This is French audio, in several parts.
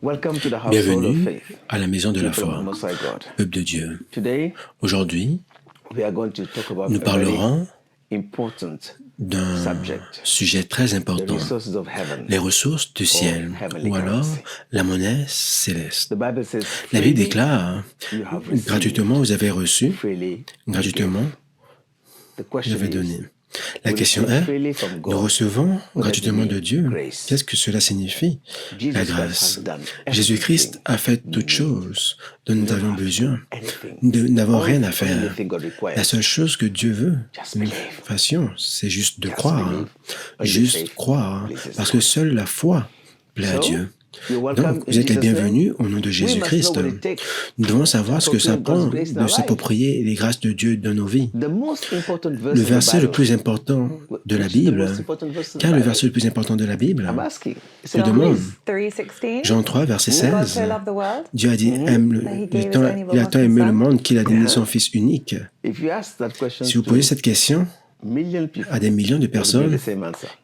Bienvenue à la maison de la foi, peuple de Dieu. Aujourd'hui, nous parlerons d'un sujet très important, les ressources du ciel, ou alors la monnaie céleste. La Bible déclare, gratuitement vous avez reçu, gratuitement vous avez donné. La question est, nous recevons gratuitement de Dieu. Qu'est-ce que cela signifie? La grâce. Jésus-Christ a fait toutes choses dont nous avions besoin. Nous n'avons rien à faire. La seule chose que Dieu veut que nous fassions, c'est juste de croire. Juste croire. Parce que seule la foi plaît à Dieu. Donc, vous êtes les bienvenus au nom de Jésus-Christ. Nous devons savoir ce que ça prend de s'approprier les grâces de Dieu dans nos vies. Le verset le plus important de la Bible, quel est le verset le plus important de la Bible? Je demande. Jean 3, verset 16. Dieu a dit, il a tant aimé le monde qu'il a donné son Fils unique. Si vous posez cette question à des millions de personnes,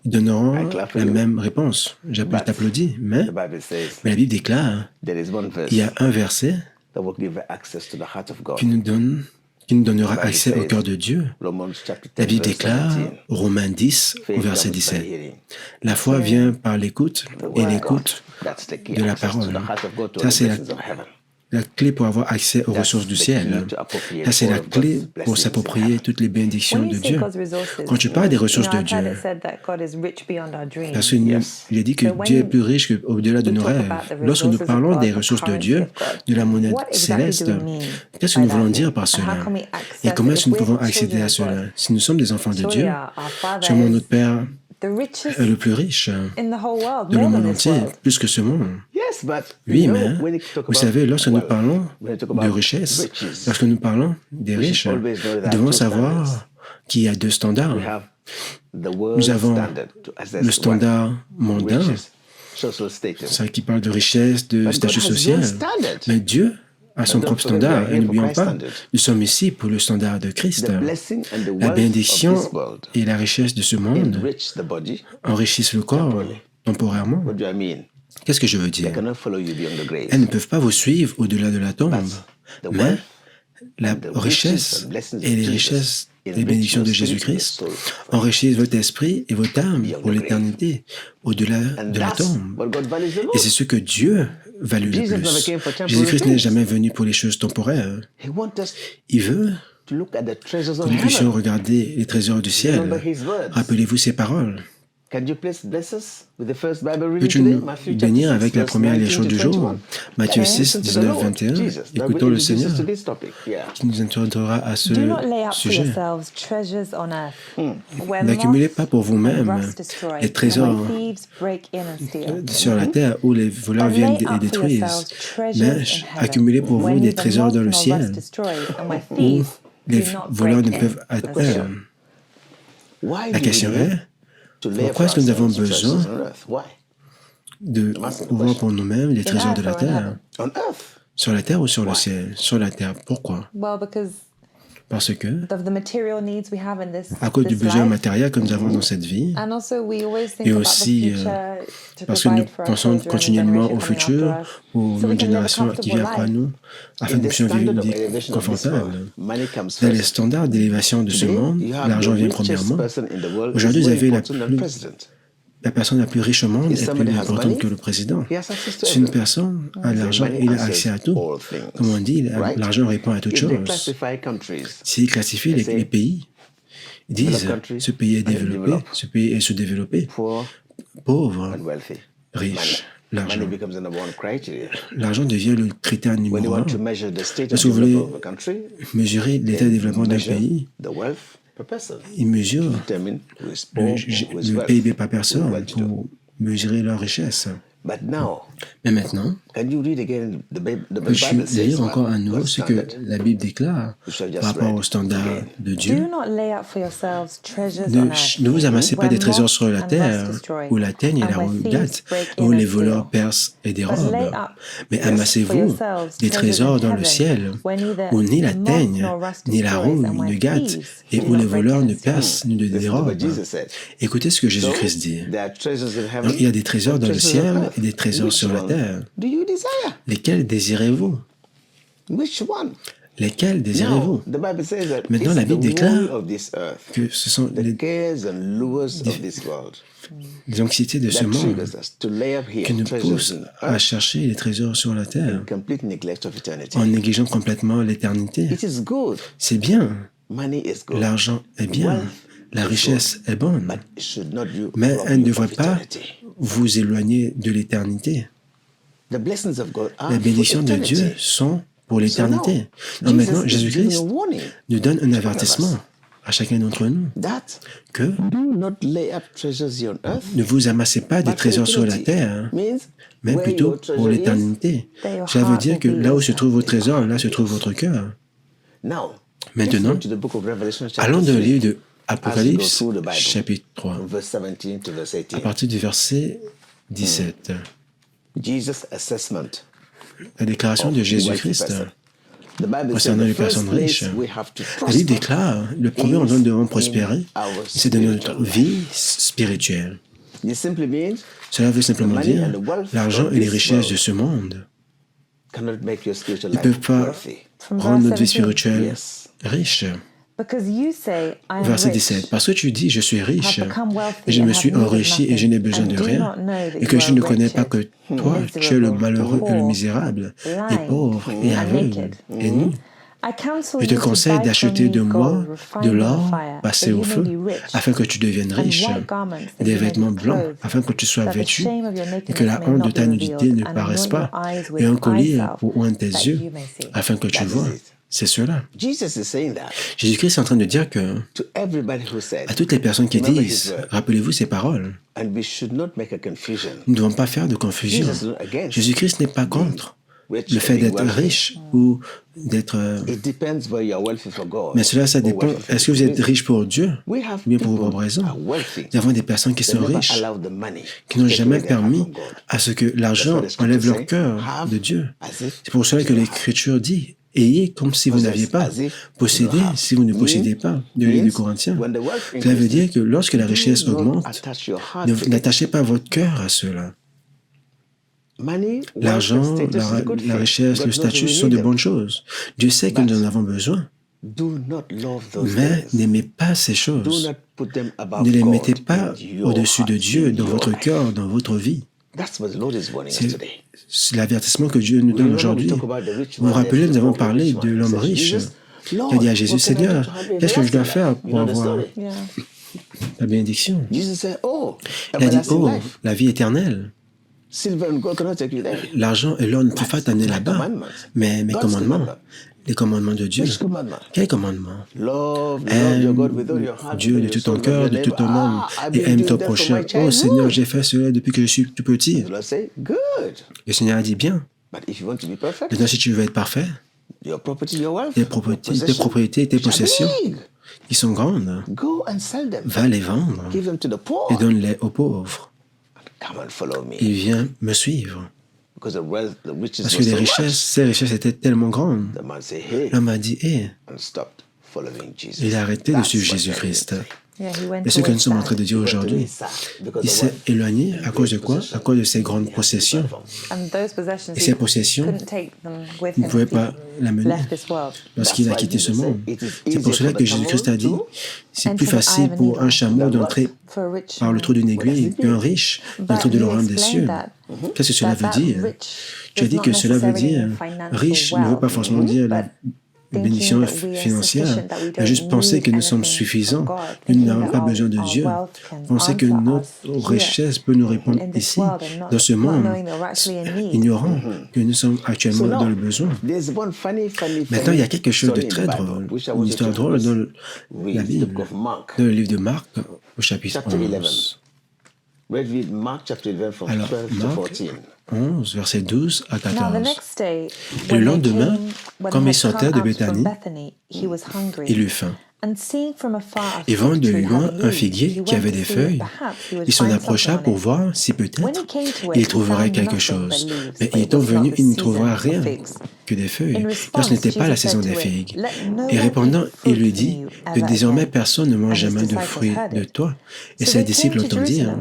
ils donneront la même réponse. J'applaudis, mais la Bible déclare, il y a un verset qui nous donnera accès au cœur de Dieu. La Bible déclare, Romains 10, au verset 17, la foi vient par l'écoute et l'écoute de la parole. Ça, c'est la clé pour avoir accès aux ressources du ciel. Ça, c'est la clé pour s'approprier toutes les bénédictions de Dieu. Quand tu parles des ressources de Dieu, parce qu'il a dit que Dieu est plus riche qu'au-delà de nos rêves. Lorsque nous parlons des ressources de Dieu, de la monnaie céleste, qu'est-ce que nous voulons dire par cela? Et comment est-ce que nous pouvons accéder à cela? Si nous sommes des enfants de Dieu, sûrement notre Père est le plus riche de le monde entier, plus que ce monde. Oui, mais vous savez, lorsque nous parlons de richesse, lorsque nous parlons des riches, nous devons savoir qu'il y a deux standards. Nous avons le standard mondain, ça qui parle de richesse, de statut social, mais Dieu a son propre standard. Et n'oublions pas, nous sommes ici pour le standard de Christ. La bénédiction et la richesse de ce monde enrichissent le corps temporairement. Qu'est-ce que je veux dire? Elles ne peuvent pas vous suivre au-delà de la tombe. Mais la richesse et les richesses des bénédictions de Jésus-Christ enrichissent votre esprit et votre âme pour l'éternité, au-delà de la tombe. Et c'est ce que Dieu value le plus. Jésus-Christ n'est jamais venu pour les choses temporaires. Il veut que nous puissions regarder les trésors du ciel. Rappelez-vous ces paroles. Peux-tu nous bénir avec la première lecture du jour? Matthieu 6, 19, 21. Écoutons le Seigneur qui nous introduira à ce sujet. N'accumulez pas pour vous-même les trésors sur la terre où les voleurs viennent et détruisent, mais accumulez pour vous des trésors dans le ciel où les voleurs ne peuvent atteindre. La question est, pourquoi est-ce que nous avons besoin de pouvoir pour nous-mêmes les trésors de la terre? Sur la terre ou sur le ciel? Sur la terre. Pourquoi? Parce que, à cause du besoin matériel que nous avons dans cette vie, et aussi parce que nous pensons continuellement au futur, aux nouvelles générations qui viennent après nous, afin que nous puissions vivre une vie confortable. Dans les standards d'élévation de ce monde, l'argent vient premièrement. Aujourd'hui, vous avez la personne la plus riche au monde est plus importante que le président. Si une personne a de l'argent, il a accès à tout. Comme on dit, l'argent répond à toutes choses. S'il classifie les pays, ils disent ce pays est développé, ce pays est sous-développé, pauvre, riche. L'argent devient le critère numéro un. Si vous voulez mesurer l'état de développement d'un pays, ils mesurent le PIB par personne pour mesurer leur richesse. Mais maintenant, peux-tu lire encore à nouveau ce que la Bible déclare par rapport au standard de Dieu? Ne vous amassez pas des trésors sur la terre, où la teigne et la rouille gâtent, où les voleurs percent et dérobent. Mais amassez-vous des trésors dans le ciel, où ni la teigne, ni la rouille ne gâtent, et où les voleurs ne percent ni ne dérobent. Écoutez ce que Jésus-Christ dit. Donc, il y a des trésors dans le ciel et des trésors sur sur la terre. Lesquels désirez-vous? Lesquels désirez-vous? Maintenant, la Bible déclare que ce sont les anxiétés de ce monde qui nous poussent à chercher les trésors sur la terre en négligeant complètement l'éternité. C'est bien. L'argent est bien. La richesse est bonne. Mais elle ne devrait pas vous éloigner de l'éternité. Les bénédictions de Dieu sont pour l'éternité. Donc maintenant, Jésus-Christ nous donne un avertissement à chacun d'entre nous que ne vous amassez pas des trésors sur la terre, mais plutôt pour l'éternité. Ça veut dire que là où se trouve votre trésor, là se trouve votre cœur. Maintenant, allons dans le livre de Apocalypse, chapitre 3, à partir du verset 17. La déclaration de Jésus-Christ concernant les personnes riches. La Bible déclare, le premier endroit où nous devons prospérer, c'est dans notre vie spirituelle. Cela veut simplement dire, l'argent et les richesses de ce monde ne peuvent pas rendre notre vie spirituelle riche. Verset 17. Parce que tu dis, je suis riche, et je me suis enrichi et je n'ai besoin de rien, et que je ne connais pas que toi, tu es le malheureux et le misérable, et pauvre, et aveugle, et nu. Je te conseille d'acheter de moi de l'or passé au feu, afin que tu deviennes riche, des vêtements blancs, afin que tu sois vêtu, et que la honte de ta nudité ne paraisse pas, et un collier pour oindre tes yeux, afin que tu vois. C'est cela. Jésus-Christ est en train de dire que à toutes les personnes qui disent, rappelez-vous ces paroles, nous ne devons pas faire de confusion. Jésus-Christ n'est pas contre le fait d'être riche ou d'être... Mais ça dépend. Est-ce que vous êtes riche pour Dieu ou bien pour vos propres raisons? Nous avons des personnes qui sont riches, qui n'ont jamais permis à ce que l'argent enlève leur cœur de Dieu. C'est pour cela que l'Écriture dit, ayez comme si vous n'aviez pas, possédez si vous ne possédez pas, de l'Épître de Corinthiens. Cela veut dire que lorsque la richesse augmente, n'attachez pas votre cœur à cela. L'argent, la richesse, le statut sont de bonnes choses. Dieu sait que nous en avons besoin. Mais n'aimez pas ces choses. Ne les mettez pas au-dessus de Dieu dans votre cœur, dans votre vie. C'est l'avertissement que Dieu nous donne aujourd'hui. Vous vous rappelez, nous avons parlé de l'homme riche qui a dit à Jésus, Seigneur, qu'est-ce que je dois faire pour avoir la bénédiction? Il a dit, oh, la vie éternelle. L'argent et l'or ne peuvent pas t'amener là-bas, mais mes commandements, les commandements de Dieu. Quels commandements? Aime Dieu de tout ton cœur, de tout ton âme, et aime ton prochain. Oh Seigneur, j'ai fait cela depuis que je suis tout petit. Le Seigneur a dit bien. Maintenant, si tu veux être parfait, tes propriétés, tes possessions, qui sont grandes, va les vendre et donne-les aux pauvres. Et viens me suivre. Parce que les richesses, ces richesses étaient tellement grandes. L'homme a dit, hé, il a arrêté de suivre Jésus-Christ. Et ce que nous sommes en train de dire aujourd'hui, il s'est éloigné à cause de quoi? À cause de ses grandes possessions. Et ces possessions, il ne pouvait pas l'amener lorsqu'il a quitté ce monde. C'est pour cela que Jésus-Christ a dit, c'est plus facile pour un chameau d'entrer par le trou d'une aiguille qu'un riche d'entrer de l'orame des cieux. Qu'est-ce que cela veut dire? Tu as dit que cela veut dire, riche ne veut pas forcément dire la bénédiction financière, mais juste penser que nous sommes suffisants, que nous n'avons pas besoin de Dieu. Penser que notre richesse peut nous répondre ici, dans ce monde, ignorant que nous sommes actuellement dans le besoin. Maintenant, il y a quelque chose de très drôle, une histoire drôle dans la Bible, dans le livre de Marc, au chapitre 11. Alors, Marc 11, verset 12 à 14. Le lendemain, comme il sortait de Béthanie, il eut faim. Et voyant de loin un figuier qui avait des feuilles, il s'en approcha pour voir si peut-être il trouverait quelque chose. Mais étant venu, il ne trouvera rien que des feuilles, car ce n'était pas la saison des figues. Et répondant, il lui dit que désormais personne ne mange jamais de fruits de toi. Et ses disciples l'entendirent.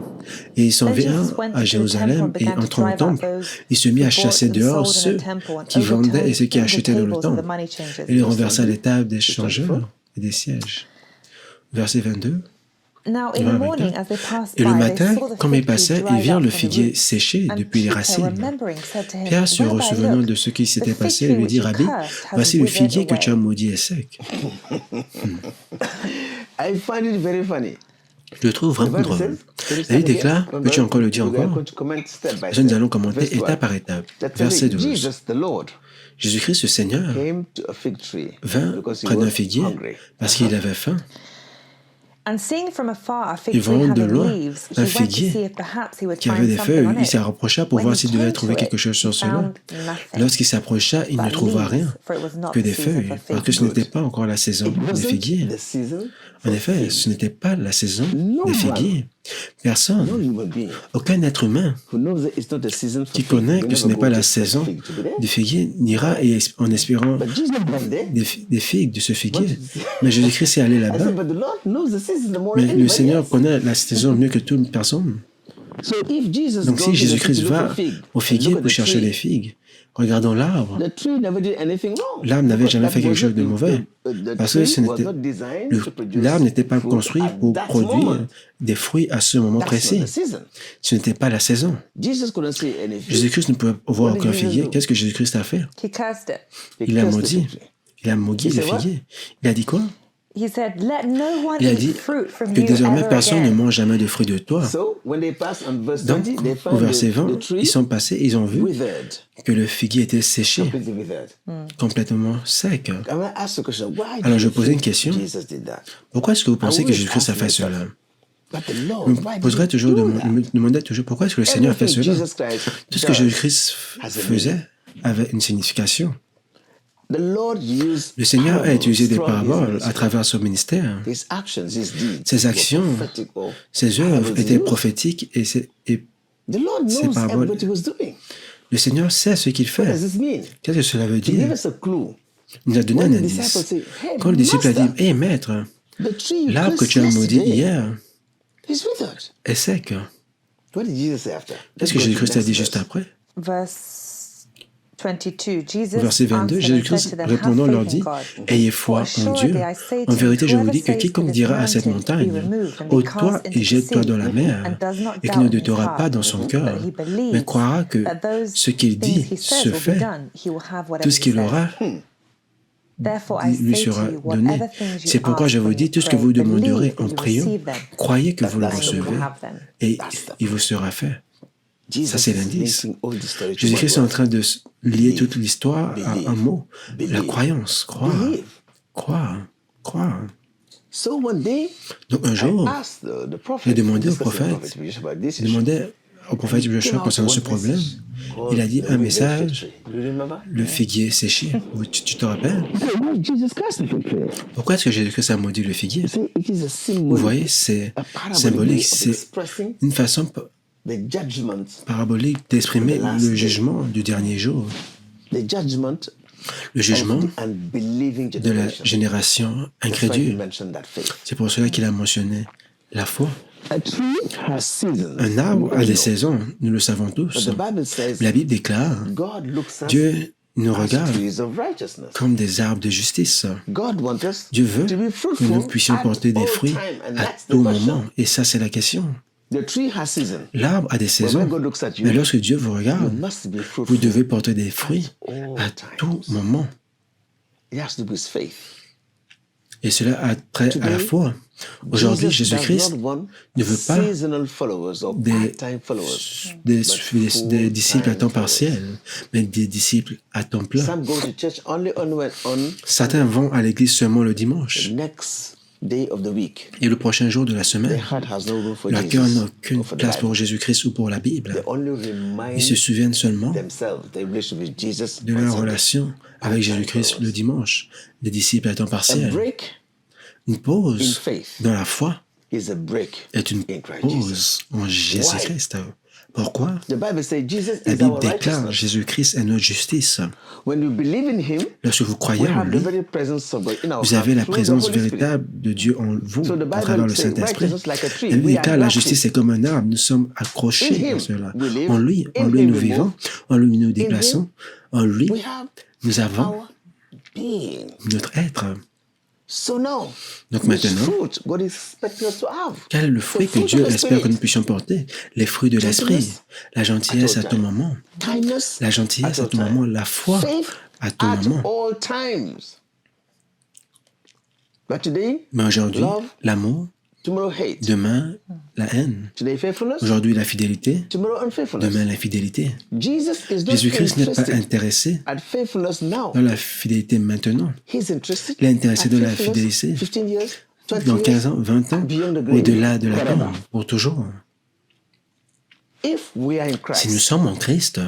Et ils s'en vinrent à Jérusalem, et entrant au temple, il se mit à chasser dehors ceux qui vendaient et ceux qui achetaient dans le temple. Et il renversa les tables des changeurs et des sièges. Verset 22. Et le matin, comme ils passaient, ils virent le figuier séché depuis les racines. Pierre, se ressouvenant de ce qui s'était passé, lui dit, Rabbi, voici le figuier que tu as maudit est sec. Je le trouve vraiment drôle. La Bible déclare, peux-tu encore le dire encore? Nous allons commenter étape par étape. Verset 12. Jésus-Christ, le Seigneur, vint près d'un figuier parce qu'il avait faim. Et voyant de loin un figuier qui avait des feuilles, il s'y rapprocha pour voir s'il devait trouver quelque chose sur cela. Lorsqu'il s'approcha, il ne trouva rien que des feuilles, parce que ce n'était pas encore la saison des figuiers. En effet, ce n'était pas la saison des figuiers. Personne, aucun être humain qui connaît que ce n'est pas la saison des figuiers n'ira en espérant des figues de ce figuier. Mais Jésus-Christ est allé là-bas. Mais le Seigneur connaît la saison mieux que toute personne. Donc si Jésus-Christ va au figuier pour chercher les figues, regardons l'arbre. L'arbre n'avait jamais fait quelque chose de mauvais, parce que l'arbre n'était pas construit pour produire des fruits à ce moment précis. Ce n'était pas la saison. Jésus-Christ ne pouvait voir aucun figuier. Qu'est-ce que Jésus-Christ a fait? Il a maudit. Il a maudit le figuier. Il a dit quoi? Il a dit que désormais personne ne mange jamais de fruits de toi. Donc, au verset 20, ils sont passés, ils ont vu que le figuier était séché, complètement sec. Alors, je posais une question. Pourquoi est-ce que vous pensez que Jésus-Christ a fait cela? Je me demandais toujours pourquoi est-ce que le Seigneur a fait cela? Tout ce que Jésus-Christ faisait avait une signification. Le Seigneur a utilisé des paraboles à travers son ministère. Ses actions, ses œuvres étaient prophétiques et ses paraboles. Le Seigneur sait ce qu'il fait. Qu'est-ce que cela veut dire? Il nous a donné un indice. Quand le disciple a dit, « Hé, maître, l'arbre que tu as maudit hier est sec. » Qu'est-ce que Jésus-Christ a dit juste après? Verset 22, Jésus-Christ répondant leur dit, « Ayez foi en Dieu. En vérité, je vous dis que quiconque dira à cette montagne, « Ôte-toi et jette-toi dans la mer, » et qui ne doutera pas dans son cœur, mais croira que ce qu'il dit se fait, tout ce qu'il aura lui sera donné. C'est pourquoi je vous dis, tout ce que vous demanderez en priant, croyez que vous le recevez et il vous sera fait. Ça, c'est l'indice. Jésus-Christ est en train de lier toute l'histoire à un mot. La croyance, croire. Croire. Croire. Donc un jour, il a demandé au prophète, Joshua concernant ce problème. Il a dit un message, le figuier séché. Tu te rappelles? Pourquoi est-ce que Jésus-Christ a maudit le figuier? Vous voyez, c'est symbolique. C'est une façon parabolique d'exprimer le jugement du dernier jour. Le jugement de la génération incrédule. C'est pour cela qu'il a mentionné la foi. Un arbre a des saisons, nous le savons tous. La Bible déclare, Dieu nous regarde comme des arbres de justice. Dieu veut que nous puissions porter des fruits à tout moment. Et ça, c'est la question. L'arbre a des saisons, mais lorsque Dieu vous regarde, vous devez porter des fruits à tout moment. Et cela a trait à la foi. Aujourd'hui, Jésus-Christ ne veut pas des disciples à temps partiel, mais des disciples à temps plein. Certains vont à l'église seulement le dimanche. Et le prochain jour de la semaine, leur cœur n'a aucune place pour Jésus-Christ ou pour la Bible. Ils se souviennent seulement de leur relation avec Jésus-Christ le dimanche, des disciples à temps partiel. Une pause dans la foi est une pause en Jésus-Christ. Pourquoi? La Bible déclare Jésus-Christ est notre justice. Lorsque vous croyez en lui, vous avez la présence véritable de Dieu en vous, à travers le Saint-Esprit. La Bible déclare la justice est comme un arbre, nous sommes accrochés à cela. En lui nous vivons, en lui nous déplaçons, en lui nous avons notre être. Donc maintenant, quel est le fruit que Dieu espère que nous puissions porter? Les fruits de l'esprit, la gentillesse à tout moment, la gentillesse à tout moment, la foi à tout moment. Mais aujourd'hui, l'amour, demain, la haine. Aujourd'hui, la fidélité, demain, l'infidélité. Jésus-Christ n'est pas intéressé dans la fidélité maintenant. Il est intéressé dans la fidélité dans 15 ans, 20 ans, au-delà de la mort, pour toujours. Si nous sommes en Christ,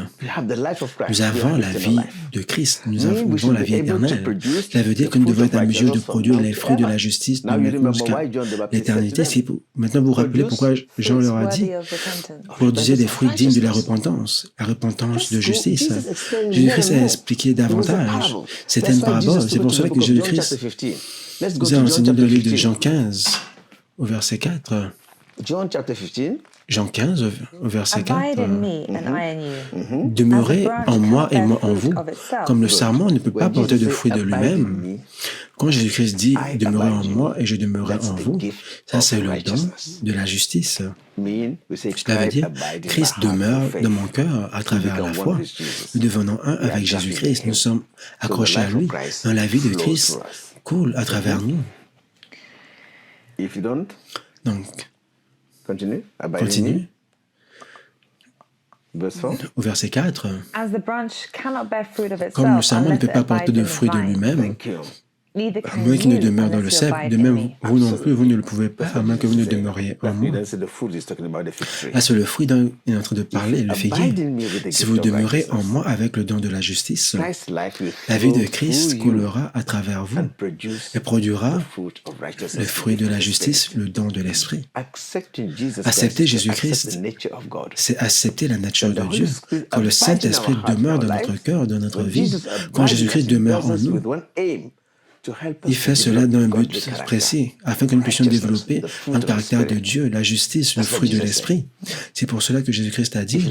nous avons la vie de Christ, nous avons la vie éternelle. Cela veut dire que nous devons être en mesure de produire les fruits de la justice de maintenant jusqu'à l'éternité. Maintenant, vous vous rappelez pourquoi Jean leur a dit produisez des fruits dignes de la repentance de justice. Jésus-Christ a expliqué davantage. C'était une parabole. C'est pour cela que Jésus-Christ nous a enseigné dans le livre de Jean 15, au verset 4. Jean 15, au verset 4. Demeurez en moi et moi en vous, comme le sarment ne peut pas porter de fruits de lui-même. Quand Jésus-Christ dit « demeurez en moi et je demeurerai en vous », ça c'est le don de la justice. Cela veut dire « Christ demeure dans mon cœur à travers la foi ». Nous devenons un avec Jésus-Christ, nous sommes accrochés à lui. Dans la vie de Christ coule à travers nous. Donc, continue. Au verset 4. Comme le sarment ne peut pas porter de fruits de lui-même, à moins qu'il ne demeure dans le cep, de même vous non plus, vous ne le pouvez pas, à moins que vous ne demeuriez en moi. Là, c'est le fruit dont il est en train de parler, le figuier. Si vous demeurez en moi avec le don de la justice, la vie de Christ coulera à travers vous et produira le fruit de la justice, le don de l'Esprit. Accepter Jésus-Christ, c'est accepter la nature de Dieu. Quand le Saint-Esprit demeure dans notre cœur, dans notre vie, quand Jésus-Christ demeure en nous, il fait cela dans un but précis, afin que nous puissions développer un caractère de Dieu, la justice, le fruit de l'Esprit. C'est pour cela que Jésus-Christ a dit,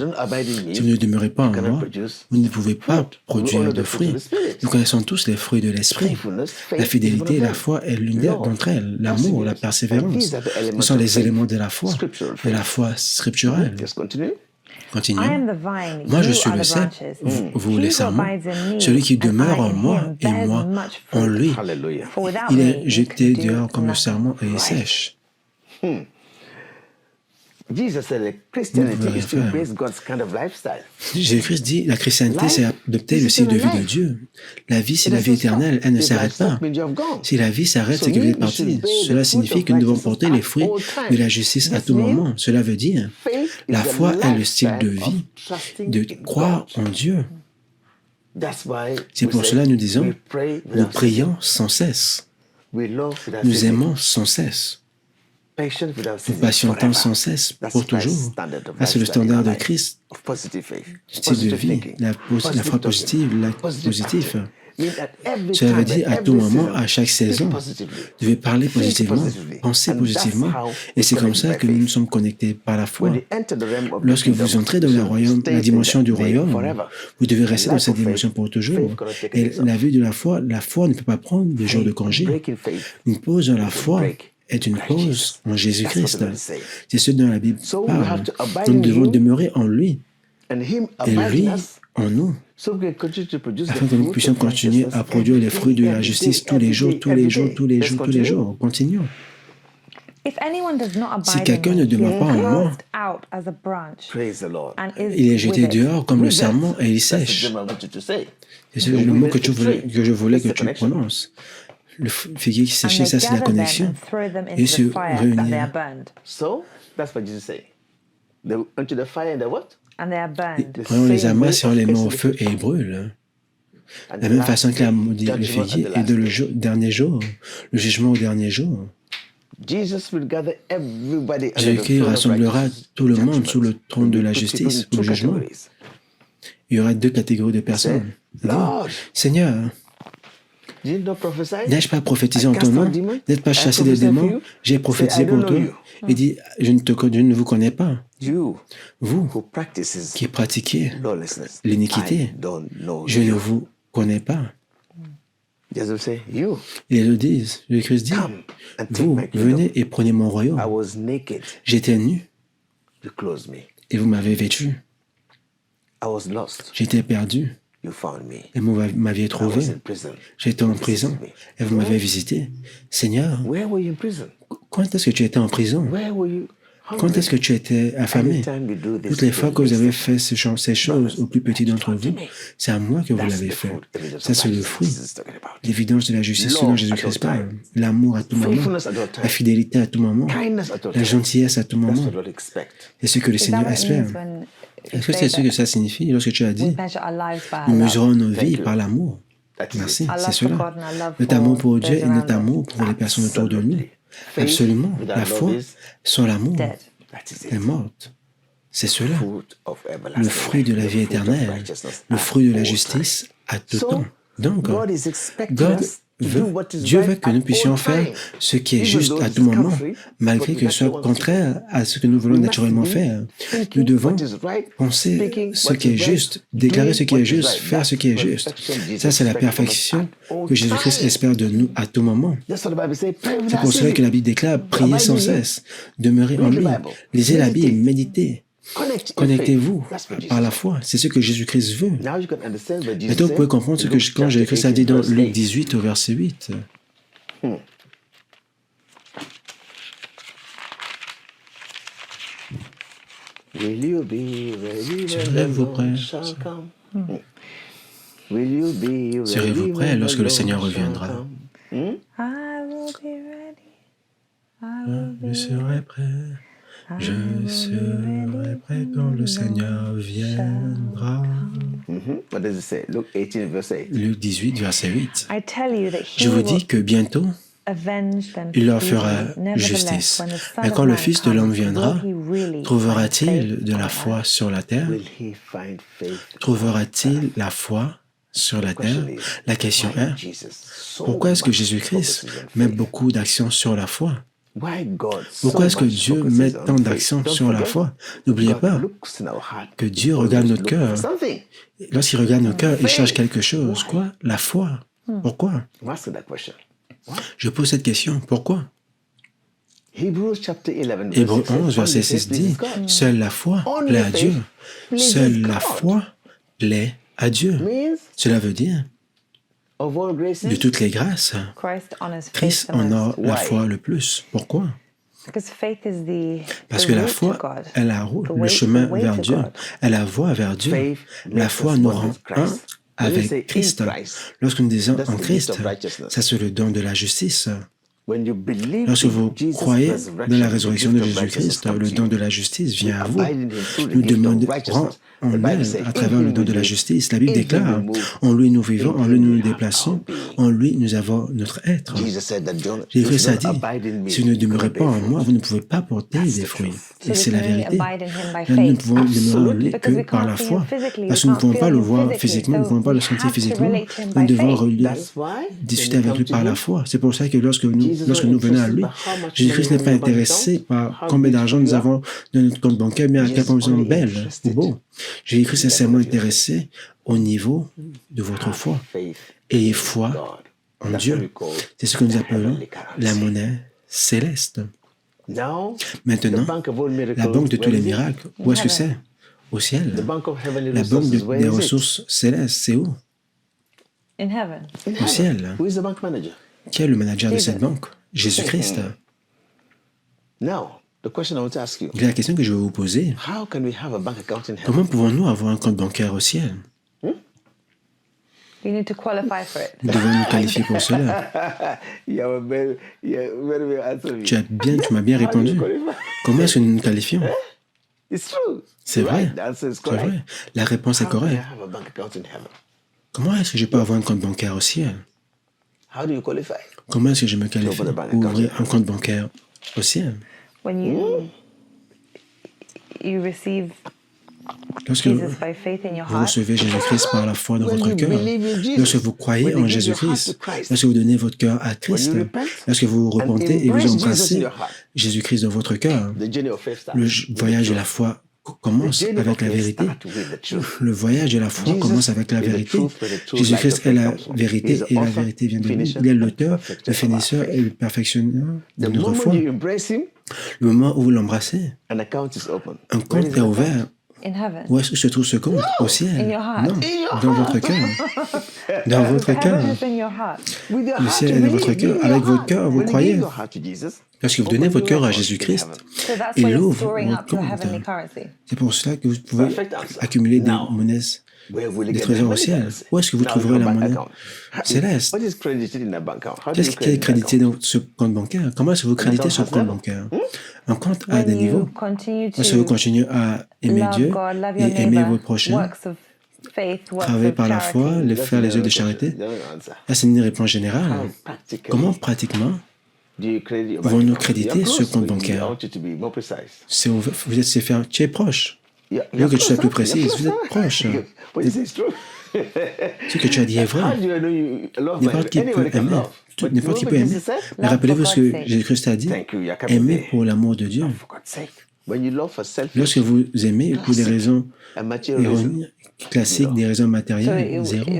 si vous ne demeurez pas en moi, vous ne pouvez pas produire de fruits. Nous connaissons tous les fruits de l'Esprit. La fidélité, la foi est l'une d'entre elles. L'amour, la persévérance, ce sont les éléments de la foi scripturelle. Continuons. Moi, je suis le cep, vous les sarments. Celui qui demeure en moi et moi en lui, il est jeté dehors comme le sarment et il sèche. Jésus-Christ dit, la chrétienté, c'est adopter le style de vie de Dieu. La vie, c'est la vie éternelle, elle ne s'arrête pas. Si la vie s'arrête, c'est que vous êtes parti. Cela signifie que nous devons porter les fruits de la justice à tout moment. Cela veut dire, la foi est le style de vie, de croire en Dieu. C'est pour cela que nous disons, nous prions sans cesse. Nous aimons sans cesse. Nous patientons sans cesse pour toujours. C'est le standard de Christ, style de vie, la foi positive, l'acte positif. Cela veut dire à tout moment, à chaque saison, vous devez parler positivement, penser positivement, et c'est comme ça que nous nous sommes connectés par la foi. Lorsque vous entrez dans le royaume, la dimension du royaume, vous devez rester dans cette dimension pour toujours. Et la vie de la foi ne peut pas prendre des jours de congé. Une pause dans la foi est une pause en Jésus-Christ. C'est ce dont la Bible parle. Nous devons demeurer en lui et lui en nous, afin que nous puissions continuer à produire les fruits de la justice tous les jours. Continuons. Si quelqu'un ne demeure pas en moi, il est jeté dehors comme le sarment et il sèche. C'est le mot que je voulais que tu prononces. Le figuier qui séchait, ça c'est la connexion. Et se réunir. On les amasse et on les met au feu et ils brûlent. La même façon qu'il a maudit le figuier et dernier jour, le jugement au dernier jour. Jésus-Christ rassemblera tout le monde sous le trône de la justice, ou le jugement. Il y aura deux catégories de personnes. Seigneur, n'ai-je pas prophétisé en ton nom? N'êtes pas chassé des démons? J'ai prophétisé pour toi. Il dit, je ne vous connais pas. Vous qui pratiquez l'iniquité, je ne vous connais pas. Et ils le disent, le Christ dit, vous venez et prenez mon royaume. J'étais nu et vous m'avez vêtu. J'étais perdu et vous m'aviez trouvé. J'étais en prison et vous m'avez visité. Seigneur, quand est-ce que tu étais en prison? Quand est-ce que tu étais affamé? Toutes les fois que vous avez fait ces choses au plus petit d'entre vous, c'est à moi que vous l'avez fait. Ça, c'est le fruit, l'évidence de la justice selon Jésus-Christ parle. L'amour à tout moment, la fidélité à tout moment, la gentillesse à tout moment. C'est ce que le Seigneur espère. Est-ce que c'est ce que ça signifie lorsque tu as dit « Nous mesurons nos vies par l'amour ». Merci, c'est cela. Notre amour pour Dieu et notre amour pour les personnes autour de nous. Absolument. La foi sans l'amour est morte. C'est cela. Le fruit de la vie éternelle, le fruit de la justice à tout temps. Donc, Dieu veut que nous puissions faire ce qui est juste à tout moment, malgré que ce soit contraire à ce que nous voulons naturellement faire. Nous devons penser ce qui est juste, déclarer ce qui est juste, faire ce qui est juste. Ça, c'est la perfection que Jésus-Christ espère de nous à tout moment. C'est pour cela que la Bible déclare « Priez sans cesse, demeurez en lui, lisez la Bible, méditez ». Connectez-vous par la foi. C'est ce que Jésus-Christ veut. Maintenant, vous pouvez comprendre ce que quand Jésus-Christ a dit dans Luc 18 au verset 8. Serez-vous prêts? Serez-vous prêts lorsque le Seigneur reviendra? Je serai prêt. Je serai prêt quand le Seigneur viendra. Luc 18, verset 8. Je vous dis que bientôt, il leur fera justice. Mais quand le Fils de l'homme viendra, trouvera-t-il de la foi sur la terre? Trouvera-t-il la foi sur la terre? La question est, pourquoi est-ce que Jésus-Christ met beaucoup d'accent sur la foi? Pourquoi est-ce que Dieu met tant d'accent sur la foi? N'oubliez pas que Dieu regarde notre cœur. Lorsqu'il regarde notre cœur, il cherche quelque chose. Quoi? La foi. Pourquoi? Je pose cette question. Pourquoi? Hébreux 11, verset 6 dit, « Seule la foi plaît à Dieu. Seule la foi plaît à Dieu. » Cela veut dire, de toutes les grâces, Christ en a la foi le plus. Pourquoi? Parce que la foi est la route, le chemin vers Dieu, est la voie vers Dieu. La foi nous rend un avec Christ. Lorsque nous disons en Christ, ça c'est le don de la justice. Lorsque vous croyez dans la résurrection de Jésus-Christ, le don de la justice vient à vous. Nous demeurons en elle à travers le don de la justice. La Bible déclare, en lui nous vivons, en lui nous nous déplaçons, en lui nous avons notre être. Jésus-Christ a dit, si vous ne demeurez pas en moi, vous ne pouvez pas porter des fruits. Et c'est la vérité. Nous ne pouvons demeurer en lui que par la foi. Parce que nous ne pouvons pas le voir physiquement, nous ne pouvons pas le sentir physiquement. Nous devons discuter avec lui par la foi. C'est pour ça que lorsque nous venons à lui, Jésus-Christ n'est pas intéressé par combien d'argent nous avons dans notre compte bancaire, mais à quel point nous sommes belles ou beaux. Jésus-Christ est sincèrement intéressé au niveau de votre foi. Ayez foi en Dieu. C'est ce que nous appelons la monnaie céleste. Maintenant, la banque de tous les miracles, où est-ce que c'est? Au ciel. La banque des ressources célestes, c'est où? Au ciel. Qui est le manager de cette banque? Jésus-Christ. La question que je vais vous poser, comment pouvons-nous avoir un compte bancaire au ciel? Nous devons nous qualifier pour cela. Tu m'as bien répondu. Comment est-ce que nous nous qualifions? C'est vrai. La réponse est correcte. Comment est-ce que je peux avoir un compte bancaire au ciel? Comment est-ce que je me qualifie pour ouvrir un compte bancaire au ciel? Lorsque vous recevez Jésus-Christ par la foi dans votre cœur, lorsque vous croyez en Jésus-Christ, lorsque vous donnez votre cœur à Christ, lorsque vous vous repentez et vous embrassez Jésus-Christ dans votre cœur, le voyage de la foi commence avec la vérité. Le voyage de la foi commence avec la vérité. Jésus-Christ est la vérité et la vérité vient de lui. Il est l'auteur, le finisseur et le perfectionneur de notre foi. Le moment où vous l'embrassez, un compte est ouvert. Où est-ce que se trouve ce compte? Au ciel? Non, dans votre cœur. Dans votre cœur. Le ciel est dans votre cœur. Avec votre cœur, vous croyez. Parce que vous donnez votre cœur à Jésus-Christ. Il ouvre votre compte. C'est pour cela que vous pouvez accumuler des monnaies, des trésors au ciel. Où est-ce que vous trouverez la monnaie céleste? Qu'est-ce qui est crédité dans ce compte bancaire? Comment est-ce que vous créditez ce compte bancaire? Un compte a des niveaux. Est-ce que vous continuez à aimer Dieu et aimer votre prochain, travailler par la foi, faire les œuvres de charité? Là, c'est une réponse générale. Comment pratiquement vont-nous créditer ce compte bancaire? Vous êtes faire, tu es proche. Il faut que tu sois plus précise. Vous êtes proche. Ce que tu as dit est vrai. N'importe qui peut aimer. N'importe qui peut aimer. Mais rappelez-vous ce que Jésus-Christ a dit. Aimer pour l'amour de Dieu. Lorsque vous aimez pour des raisons classiques, des raisons matérielles, zéro.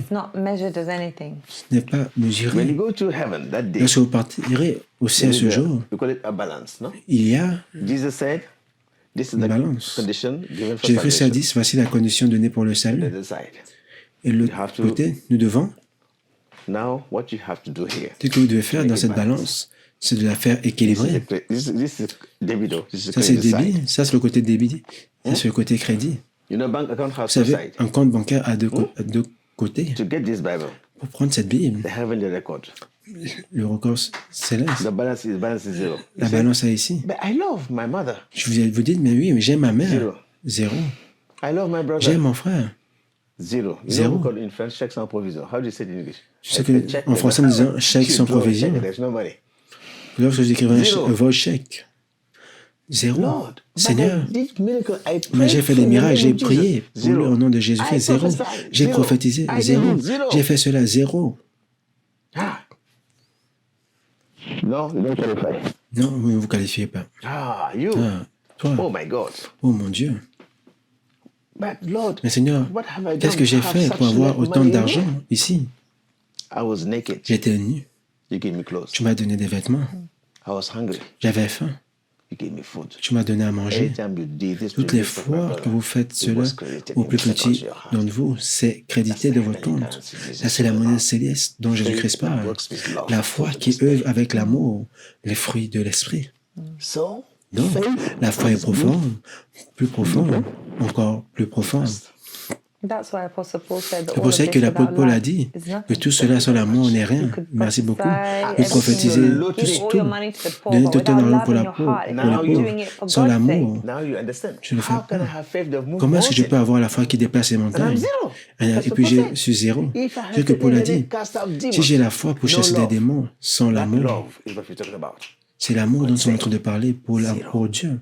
Ce n'est pas mesuré. Lorsque vous partirez au ciel ce jour, il y a une balance. Jésus-Christ a dit, voici la condition donnée pour le salut. Et de l'autre côté, nous devons. Ce que vous devez faire dans cette balance, c'est de la faire équilibrer. Ça, c'est débit. Ça, c'est le côté débit. Ça, c'est le côté crédit. Vous savez, un compte bancaire a deux côtés. Pour prendre cette Bible, le record céleste, la balance est ici. Je vous dis, mais oui, mais j'aime ma mère. Zéro. J'aime mon frère. Zéro. Ce que, en français, nous disons chèque sans provision. Lorsque j'écrivais votre chèque, zéro. Seigneur, mais j'ai fait des miracles, j'ai prié au nom de Jésus-Christ, zéro. J'ai prophétisé, zéro. J'ai fait cela, zéro. Non, vous ne vous qualifiez pas. Toi. Oh mon Dieu. Mais Seigneur, qu'est-ce que j'ai fait pour avoir autant d'argent ici? J'étais nu. Tu m'as donné des vêtements. J'avais faim. Tu m'as donné à manger. Toutes les fois que vous faites cela au plus petit d'entre vous, c'est crédité de votre compte. Ça, c'est la monnaie céleste dont Jésus-Christ parle. La foi qui œuvre avec l'amour, les fruits de l'esprit. Donc, la foi est profonde, plus profonde, encore plus profonde. C'est pour ça que l'apôtre Paul a dit que tout cela sans l'amour n'est rien. Merci beaucoup. Vous prophétisez tout. Donnez tout ton argent pour les pauvres. Sans l'amour, je ne le fais pas. Comment est-ce que je peux avoir la foi qui déplace les montagnes? Et puis je suis zéro. C'est ce que Paul a dit. Si j'ai la foi pour chasser des démons, sans l'amour, c'est l'amour dont on est en train de parler pour Dieu.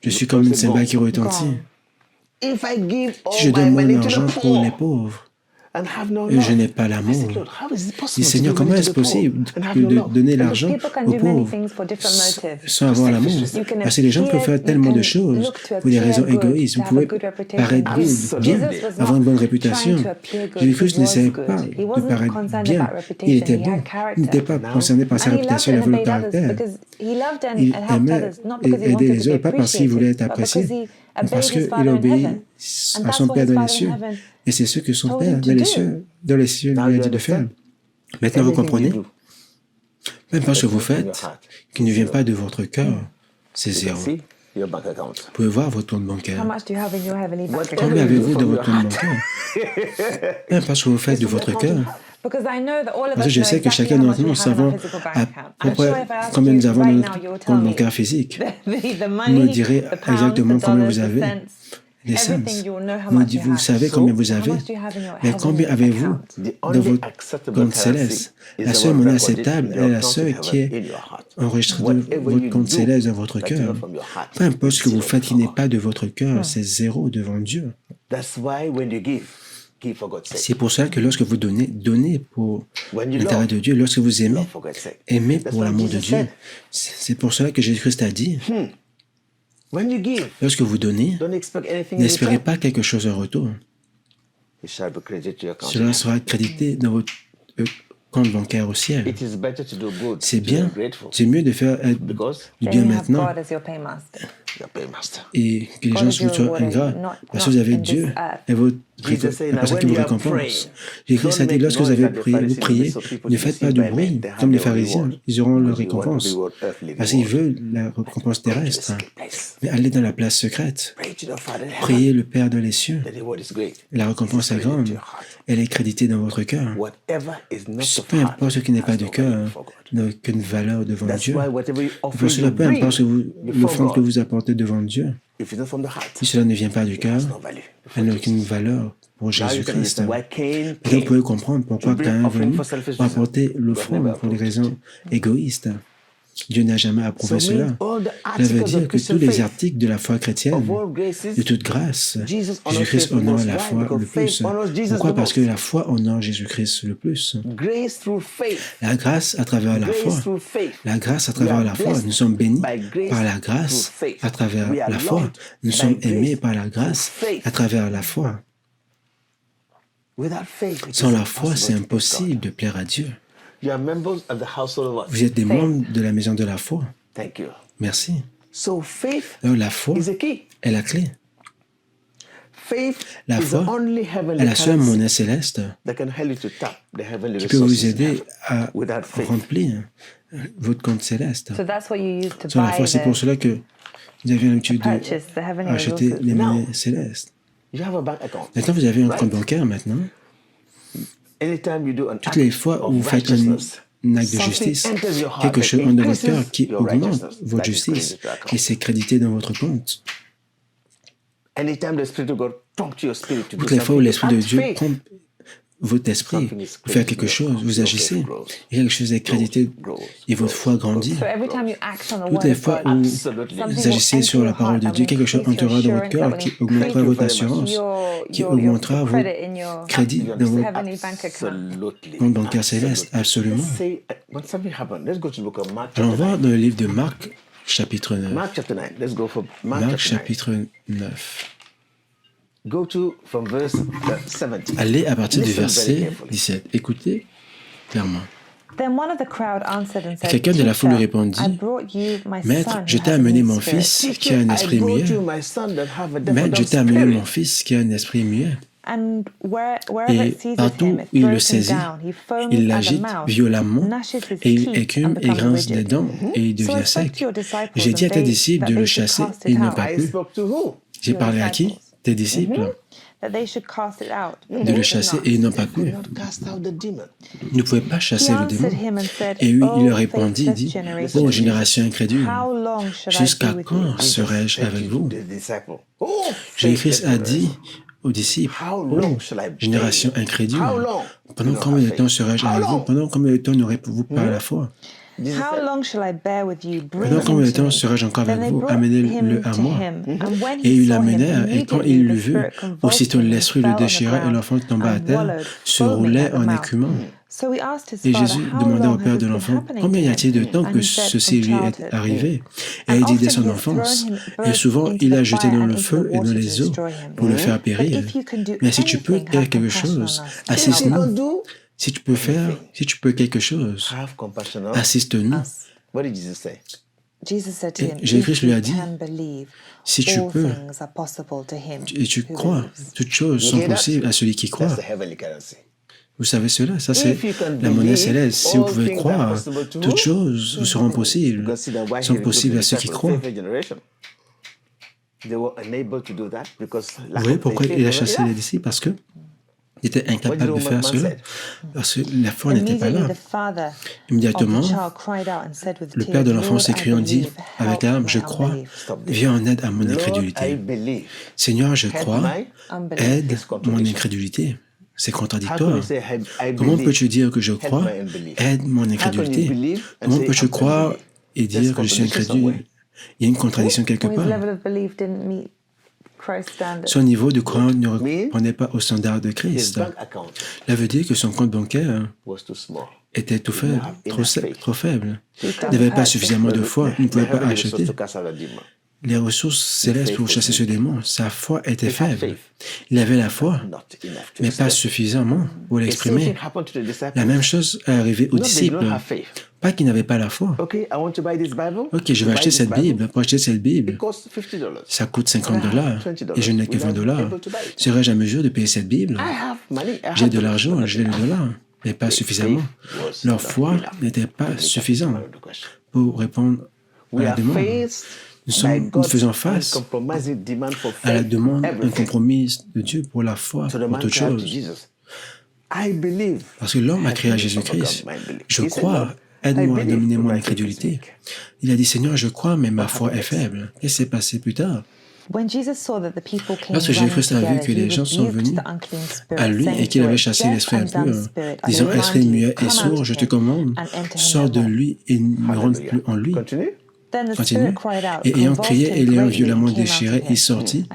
Je suis comme une cymbale qui retentit. Si je donne mon argent pour les pauvres et je n'ai pas l'amour, je dis, Seigneur, comment est-ce possible de donner l'argent aux pauvres sans avoir l'amour? Parce que les gens peuvent faire tellement de choses pour des raisons égoïstes. Vous pouvez paraître bien, avoir une bonne réputation. Jésus-Christ n'essayait pas de paraître bien. Il était bon. Il n'était pas concerné par sa réputation, il avait le caractère. Il aimait aider les autres, pas parce qu'il voulait être apprécié, mais parce qu'il obéit à son Père dans les cieux. Et c'est ce que son Père dans les cieux lui a dit de faire. Maintenant, vous comprenez? Même pas ce que vous faites, qui ne vient pas de votre cœur, c'est zéro. Vous pouvez voir votre compte bancaire. Combien avez-vous dans votre compte bancaire? Même pas ce que vous faites de votre cœur. Parce que je sais que chacun d'entre nous savons à peu près combien nous avons dans notre compte bancaire physique. Vous me direz exactement combien vous avez. l'essence. Vous savez combien vous avez, mais combien avez-vous dans votre compte céleste? La seule monnaie acceptable est la seule qui est enregistrée dans votre compte céleste, dans votre cœur. Peu importe ce que vous faites qui n'est pas de votre cœur, c'est zéro devant Dieu. C'est pour ça que lorsque vous donnez, donnez pour l'intérêt de Dieu. Lorsque vous aimez, aimez pour l'amour de Dieu. C'est pour cela que Jésus-Christ a dit, lorsque vous donnez, n'espérez pas quelque chose en retour. Cela sera crédité dans votre compte bancaire au ciel. C'est bien, c'est mieux de faire du bien maintenant et que les gens soient ingrats parce que vous avez Dieu et la personne qui vous récompense. Jésus-Christ a dit, lorsque vous avez prié, vous priez, ne faites pas de bruit comme les pharisiens, ils auront leur récompense parce qu'ils veulent la récompense terrestre. Mais allez dans la place secrète, priez le Père dans les cieux. La récompense est grande, elle est créditée dans votre cœur. Peu importe ce qui n'est pas du cœur, n'a aucune valeur devant Dieu. Pour cela, peu importe l'offrande que vous apportez devant Dieu, si cela ne vient pas du cœur, elle n'a aucune valeur pour Jésus-Christ. Et vous pouvez comprendre pourquoi Caïn est venu pour apporter l'offrande pour des raisons égoïstes. Dieu n'a jamais approuvé cela. Cela veut dire que tous les articles de la foi chrétienne, de toute grâce, Jésus-Christ honore la foi le plus. Pourquoi? Parce que la foi honore Jésus-Christ le plus. La grâce à travers la foi. La grâce à travers la foi. Nous sommes bénis par la grâce à travers la foi. Nous sommes aimés par la grâce à travers la foi. Sans la foi, c'est impossible de plaire à Dieu. Vous êtes des membres de la maison de la foi. Merci. Alors, la foi est la clé. La foi est la seule monnaie céleste qui peut vous aider à remplir votre compte céleste. Sur la foi, c'est pour cela que vous avez l'habitude d'acheter les monnaies célestes. Maintenant, vous avez un compte bancaire maintenant. Toutes les fois où vous faites un acte de justice, quelque chose entre dans votre cœur qui augmente votre justice et c'est crédité dans votre compte. Toutes les fois où l'Esprit de Dieu prompte votre esprit, vous faites quelque chose, vous agissez, et quelque chose est crédité et votre foi grandit. Toutes les fois où vous agissez sur la parole de Dieu, quelque chose entrera dans votre cœur qui augmentera votre assurance, qui augmentera votre crédit dans votre compte bancaire céleste. Absolument. Allons voir dans le livre de Marc, chapitre 9. Marc, chapitre 9. Allez à partir du verset 17. Écoutez clairement. Et quelqu'un de la foule lui répondit, « Maître, je t'ai amené mon fils qui a un esprit muet. Maître, je t'ai amené mon fils qui a un esprit muet. Et partout où il le saisit, il l'agite violemment et il écume et grince des dents et il devient sec. J'ai dit à tes disciples de le chasser et ils n'ont pas pu. » J'ai parlé à qui? Tes disciples, de le chasser et ils n'ont pas pu. Vous ne pouvez pas chasser le démon. Et lui, il leur répondit, il dit, « Ô génération incrédule, jusqu'à quand serai-je avec vous? » Jésus-Christ a dit aux disciples, « Oh, génération incrédule, pendant combien de temps serai-je avec vous? Pendant combien de temps n'aurez-vous pas la foi? Pendant combien de temps serai-je encore avec vous? Amenez-le à moi. » Et ils l'amenèrent, et quand il le vit, aussitôt l'esprit le déchira et l'enfant tomba à terre, se roulait en écumant. Et Jésus demanda au père de l'enfant, « Combien y a-t-il de temps que ceci lui est arrivé? » Et il dit dès son enfance. Et souvent, il l'a jeté dans le feu et dans les eaux pour le faire périr. Mais si tu peux faire quelque chose, assiste-nous. Si tu peux quelque chose, assiste-nous. Jésus-Christ lui a dit, si tu peux, et tu crois, toutes choses sont possibles à celui qui croit. Vous savez cela, ça c'est la monnaie céleste. Si vous pouvez croire, toutes choses vous seront possibles, sont possibles à ceux qui croient. Vous voyez pourquoi il a chassé les disciples? Parce que Il était incapable de faire cela parce que la foi n'était pas là. Immédiatement, le père de l'enfant s'écriant dit avec larmes, je crois, viens en aide à mon incrédulité. Seigneur, je crois, aide mon incrédulité. C'est contradictoire. Comment peux-tu dire que je crois, aide mon incrédulité? Comment peux-tu croire et dire que je suis incrédule? Il y a une contradiction quelque part. Son niveau de croyance ne répondait pas au standard de Christ. Cela veut dire que son compte bancaire était tout faible, trop faible. Il n'avait pas suffisamment de foi, il ne pouvait pas acheter les ressources célestes pour chasser ce démon. Sa foi était faible. Il avait la foi, mais pas suffisamment pour l'exprimer. La même chose est arrivée aux disciples. Pas qu'ils n'avaient pas la foi. Ok, je vais acheter cette Bible. Pour acheter cette Bible, ça coûte $50 et je n'ai que $20. Serais-je à mesure de payer cette Bible? J'ai de l'argent, j'ai les dollars, mais pas suffisamment. Leur foi n'était pas suffisante pour répondre à la demande. Nous faisons face à la demande, un compromis de Dieu pour la foi, pour toute chose. Parce que l'homme a crié à Jésus-Christ, je crois, aide-moi à dominer mon incrédulité. Il a dit, Seigneur, je crois, mais ma foi est faible. Qu'est-ce qui s'est passé plus tard? Lorsque Jésus-Christ a vu que les gens sont venus à lui et qu'il avait chassé l'esprit impur, disant, esprit muet et sourd, je te commande, sors de lui et ne rentre plus en lui. Continue. Et ayant crié et l'ayant violemment déchiré, il sortit,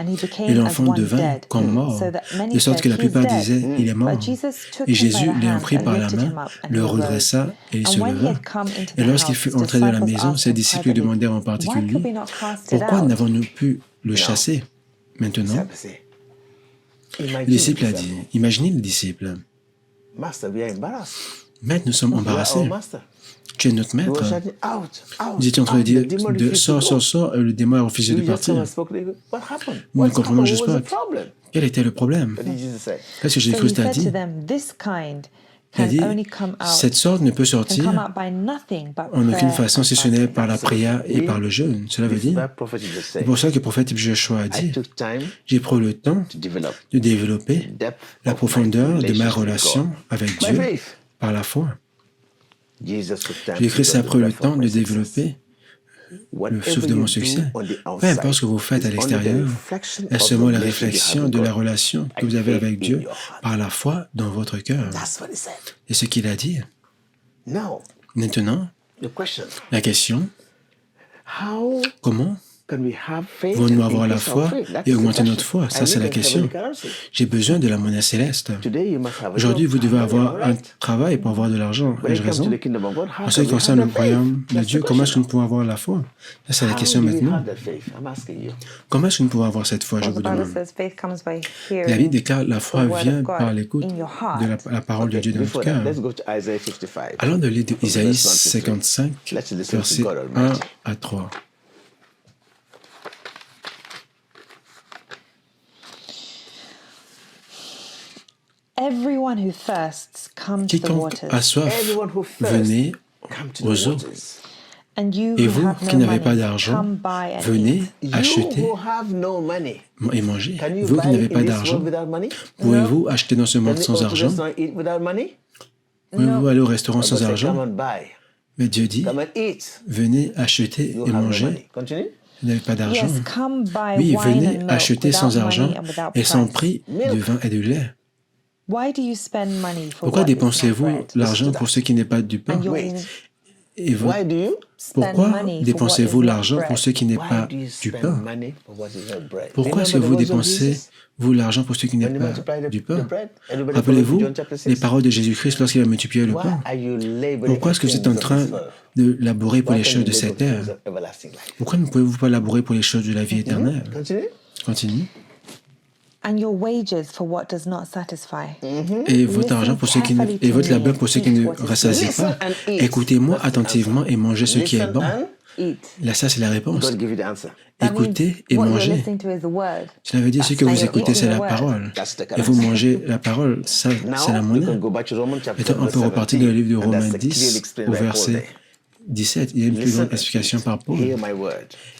et l'enfant devint comme mort, de sorte que la plupart disaient, il est mort. Et Jésus, l'ayant pris par la main, le redressa et il se leva. Et lorsqu'il fut entré dans la maison, ses disciples lui demandèrent en particulier, pourquoi n'avons-nous pu le chasser maintenant? Le disciple a dit, imaginez le disciple, Maître, nous sommes embarrassés. Tu es notre maître. Nous étions en train de dire, sors, le démon a refusé de partir. Nous ne comprenons juste pas. Quel était le problème? Qu'est-ce que Jésus-Christ a dit? Il a dit, cette sorte ne peut sortir en aucune façon si ce n'est par la prière et par le jeûne. Cela veut dire, c'est pour ça que le prophète Joshua a dit, j'ai pris le temps de développer la profondeur de ma relation avec Dieu par la foi. Jésus-Christ a pris le temps de développer le souffle de mon succès. Peu importe ce que vous faites à l'extérieur, est seulement la réflexion de la relation que vous avez avec Dieu par la foi dans votre cœur. C'est ce qu'il a dit. Maintenant, la question, comment pouvons-nous avoir la foi et augmenter notre foi? Ça, c'est la question. J'ai besoin de la monnaie céleste. Aujourd'hui, vous devez avoir un travail pour avoir de l'argent. Ai-je raison? En ce qui concerne le royaume de Dieu, comment est-ce que nous pouvons avoir la foi? Ça, c'est la question maintenant. Comment est-ce que nous pouvons avoir cette foi, je vous demande? La Bible déclare la foi vient par l'écoute de la parole de Dieu dans notre cœur. Allons de lire Isaïe 55, versets 1 à 3. Quiconque a soif, venez aux eau. Et vous qui n'avez pas d'argent, venez acheter et manger. Vous qui n'avez pas d'argent, pouvez-vous acheter dans ce monde sans argent? Pouvez-vous aller au restaurant sans argent? Mais Dieu dit, venez acheter et manger. Vous n'avez pas d'argent. Oui, venez acheter sans argent et sans prix de vin et de lait. Pourquoi dépensez-vous l'argent pour ce qui n'est pas du pain? Et pourquoi dépensez-vous l'argent pour ce qui n'est pas du pain? Pourquoi est-ce que vous dépensez l'argent pour ce qui n'est pas du pain? Rappelez-vous les paroles de Jésus-Christ lorsqu'il a multiplié le pain. Pourquoi est-ce que vous êtes en train de laborer pour les choses de cette terre? Pourquoi ne pouvez-vous pas laborer pour les choses de la vie éternelle? Continue. Et votre argent pour ceux qui ne, et votre labeur pour ceux qui ne rassasient pas. Écoutez-moi attentivement et mangez ce qui est bon. Là, ça, c'est la réponse. Écoutez et mangez. Cela veut dire ce que vous écoutez, c'est la parole. Et vous mangez la parole, ça, c'est la monnaie. Maintenant, on peut repartir dans le livre de Romains 10, au verset 17. Il y a une plus grande explication par Paul.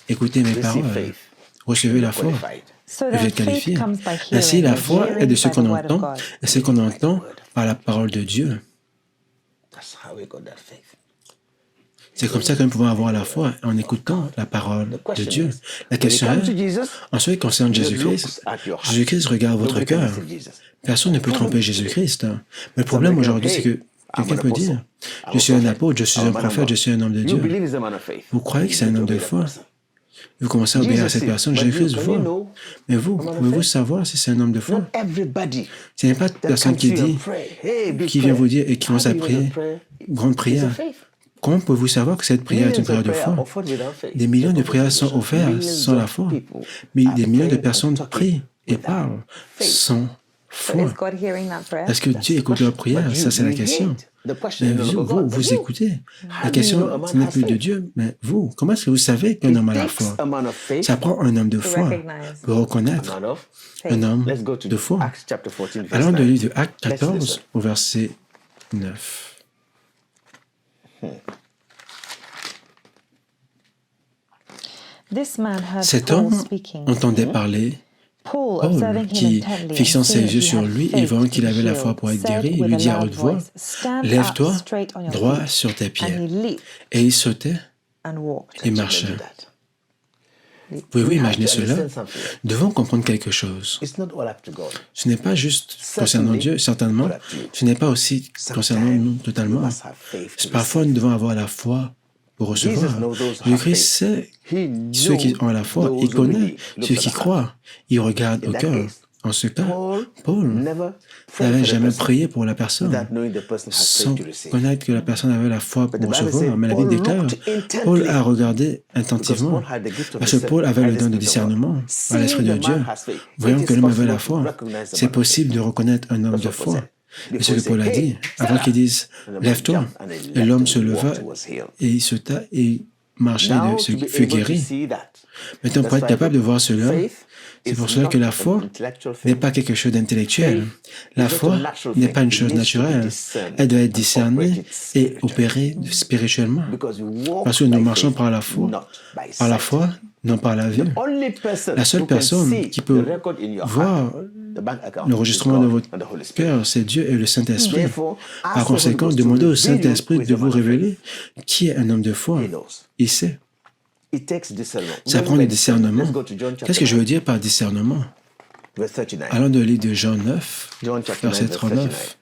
Écoutez mes paroles. Recevez la foi. vous êtes qualifié. Ainsi, la foi est de ce qu'on entend, et ce qu'on entend par la parole de Dieu. C'est comme ça que nous pouvons avoir la foi, en écoutant la parole de Dieu. La question est, en ce qui concerne Jésus-Christ, Jésus-Christ regarde votre cœur. Personne ne peut tromper Jésus-Christ. Mais le problème aujourd'hui, c'est que quelqu'un peut dire, je suis un apôtre, je suis un prophète, je suis un homme de Dieu. Vous croyez que c'est un homme de foi? Vous commencez à obéir à cette personne, Jésus-Christ voit. Mais vous, pouvez-vous savoir si c'est un homme de foi? Ce n'est pas toute personne qui vient vous dire et qui commence à prier, grande prière. Comment pouvez-vous savoir que cette prière est une prière de foi? Des millions de prières sont offertes sans la foi, mais des millions de personnes prient et parlent sans foi. Est-ce que Dieu écoute leur prière? Ça, c'est la question. Mais vous écoutez. La question, ce n'est plus de Dieu, mais vous. Comment est-ce que vous savez qu'un homme a la foi? Ça prend un homme de foi pour reconnaître un homme de foi. Allons dans le livre de Actes 14 au verset 9. Cet homme entendait parler. Paul, qui, fixant ses yeux sur lui et voyant qu'il avait la foi pour être guéri, lui dit à haute voix, « Lève-toi droit sur tes pieds. » Et il sautait et marchait. Pouvez-vous imaginer cela? Nous devons comprendre quelque chose. Ce n'est pas juste concernant Dieu, certainement. Ce n'est pas aussi concernant nous totalement. Parfois, nous devons avoir la foi pour recevoir. Jésus-Christ sait ceux qui ont la foi. Il connaît ceux qui croient. Il regarde au cœur. En ce cas, Paul n'avait jamais prié pour la personne sans connaître que la personne avait la foi pour recevoir. Mais la Bible déclare, Paul a regardé attentivement parce que Paul avait le don de discernement par l'Esprit de Dieu. Voyant que l'homme avait la foi, c'est possible de reconnaître un homme de foi. Et ce que Paul a dit, avant qu'il dise « Lève-toi », et l'homme se leva et il sauta et marchait, fut guéri. Maintenant, pour être capable de voir cela, c'est pour cela que la foi n'est pas quelque chose d'intellectuel. La foi n'est pas une chose naturelle. Elle doit être discernée et opérée spirituellement. Parce que nous marchons par la foi, non par la vue. La seule personne qui peut voir l'enregistrement de votre cœur, c'est Dieu et le Saint-Esprit. Par conséquent, demandez au Saint-Esprit de vous révéler qui est un homme de foi. Il sait. Ça prend le discernement. Qu'est-ce que je veux dire par discernement? Allons dans le livre de Jean 9, verset 39.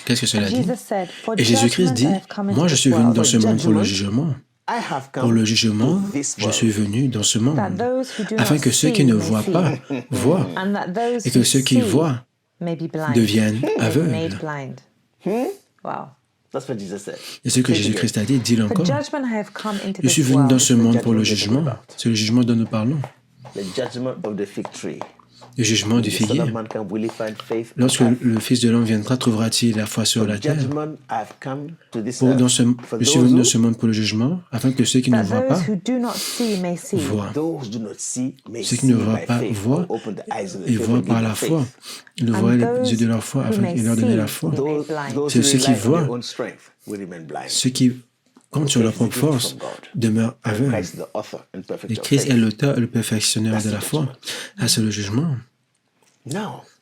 Qu'est-ce que cela dit? Et Jésus-Christ dit, « Moi, je suis venu dans ce monde pour le jugement. Pour le jugement, je suis venu dans ce monde, afin que ceux qui ne voient pas voient, et que ceux qui voient deviennent aveugles. » Et ce que Jésus-Christ a dit, dit-il encore. Je suis venu dans ce monde pour le jugement. C'est le jugement dont nous parlons. Le jugement du figuier. Lorsque le Fils de l'homme viendra, trouvera-t-il la foi sur la terre? Je suis venu dans ce monde pour le jugement, afin que ceux qui ne voient pas voient. Ceux qui ne voient pas voient, ils voient par la foi. Ils voient les yeux de leur foi, afin qu'il leur donne la foi. C'est ceux qui voient, ceux qui comptent sur leur propre force, demeurent aveugles. Et Christ est l'auteur et le perfectionneur de la foi. Ça, c'est le jugement.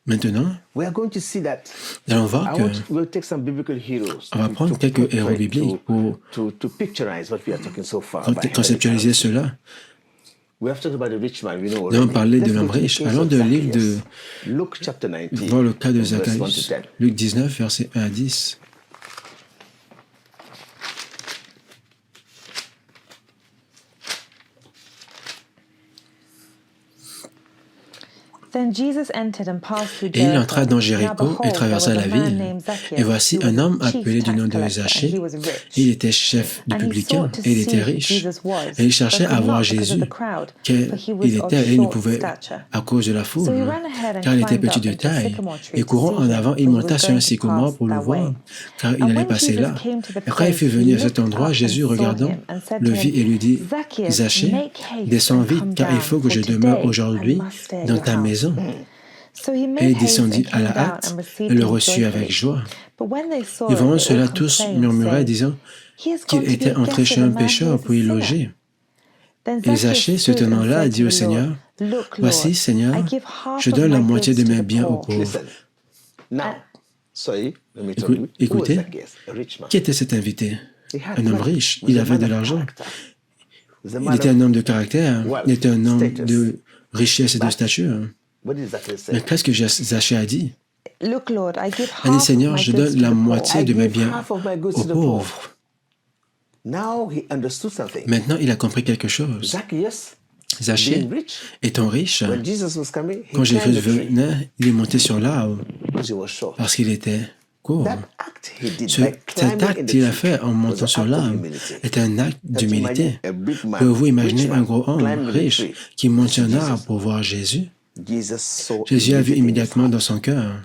Maintenant, nous allons voir que on va prendre quelques héros bibliques pour conceptualiser cela. Nous avons parlé de l'homme riche. Allons de livre de voir le cas de Zacharie, Luc 19, versets 1 à 10. Et il entra dans Jéricho et traversa la ville. Et voici un homme appelé du nom de Zachée. Il était chef de publicains et il était riche. Et il cherchait à voir Jésus, car il était et il ne pouvait à cause de la foule, car il était petit de taille. Et courant en avant, il monta sur un sycomore pour le voir, car il allait passer là. Et quand il fut venu à cet endroit, Jésus, regardant, le vit et lui dit, « Zachée, descends vite, car il faut que je demeure aujourd'hui dans ta maison. » et descendit à la hâte et le reçut avec joie. Et voyant cela, tous murmuraient, disant qu'il était entré chez un pécheur pour y loger. Et Zachée, se tenant là, dit au Seigneur, « Voici, Seigneur, je donne la moitié de mes biens aux pauvres. » Écoutez, qui était cet invité? Un homme riche. Il avait de l'argent. Il était un homme de caractère. Il était un homme de richesse et de stature. Mais qu'est-ce que Zachée a dit? Il a dit, Seigneur, je donne la moitié de mes biens aux pauvres. Maintenant, il a compris quelque chose. Zachée, étant riche, quand Jésus venait, il est monté sur l'arbre parce qu'il était court. Cet acte qu'il a fait en montant sur l'arbre était un acte d'humilité. Pouvez-vous imaginer un gros homme riche qui monte sur un arbre pour voir Jésus? Jésus a vu immédiatement dans son cœur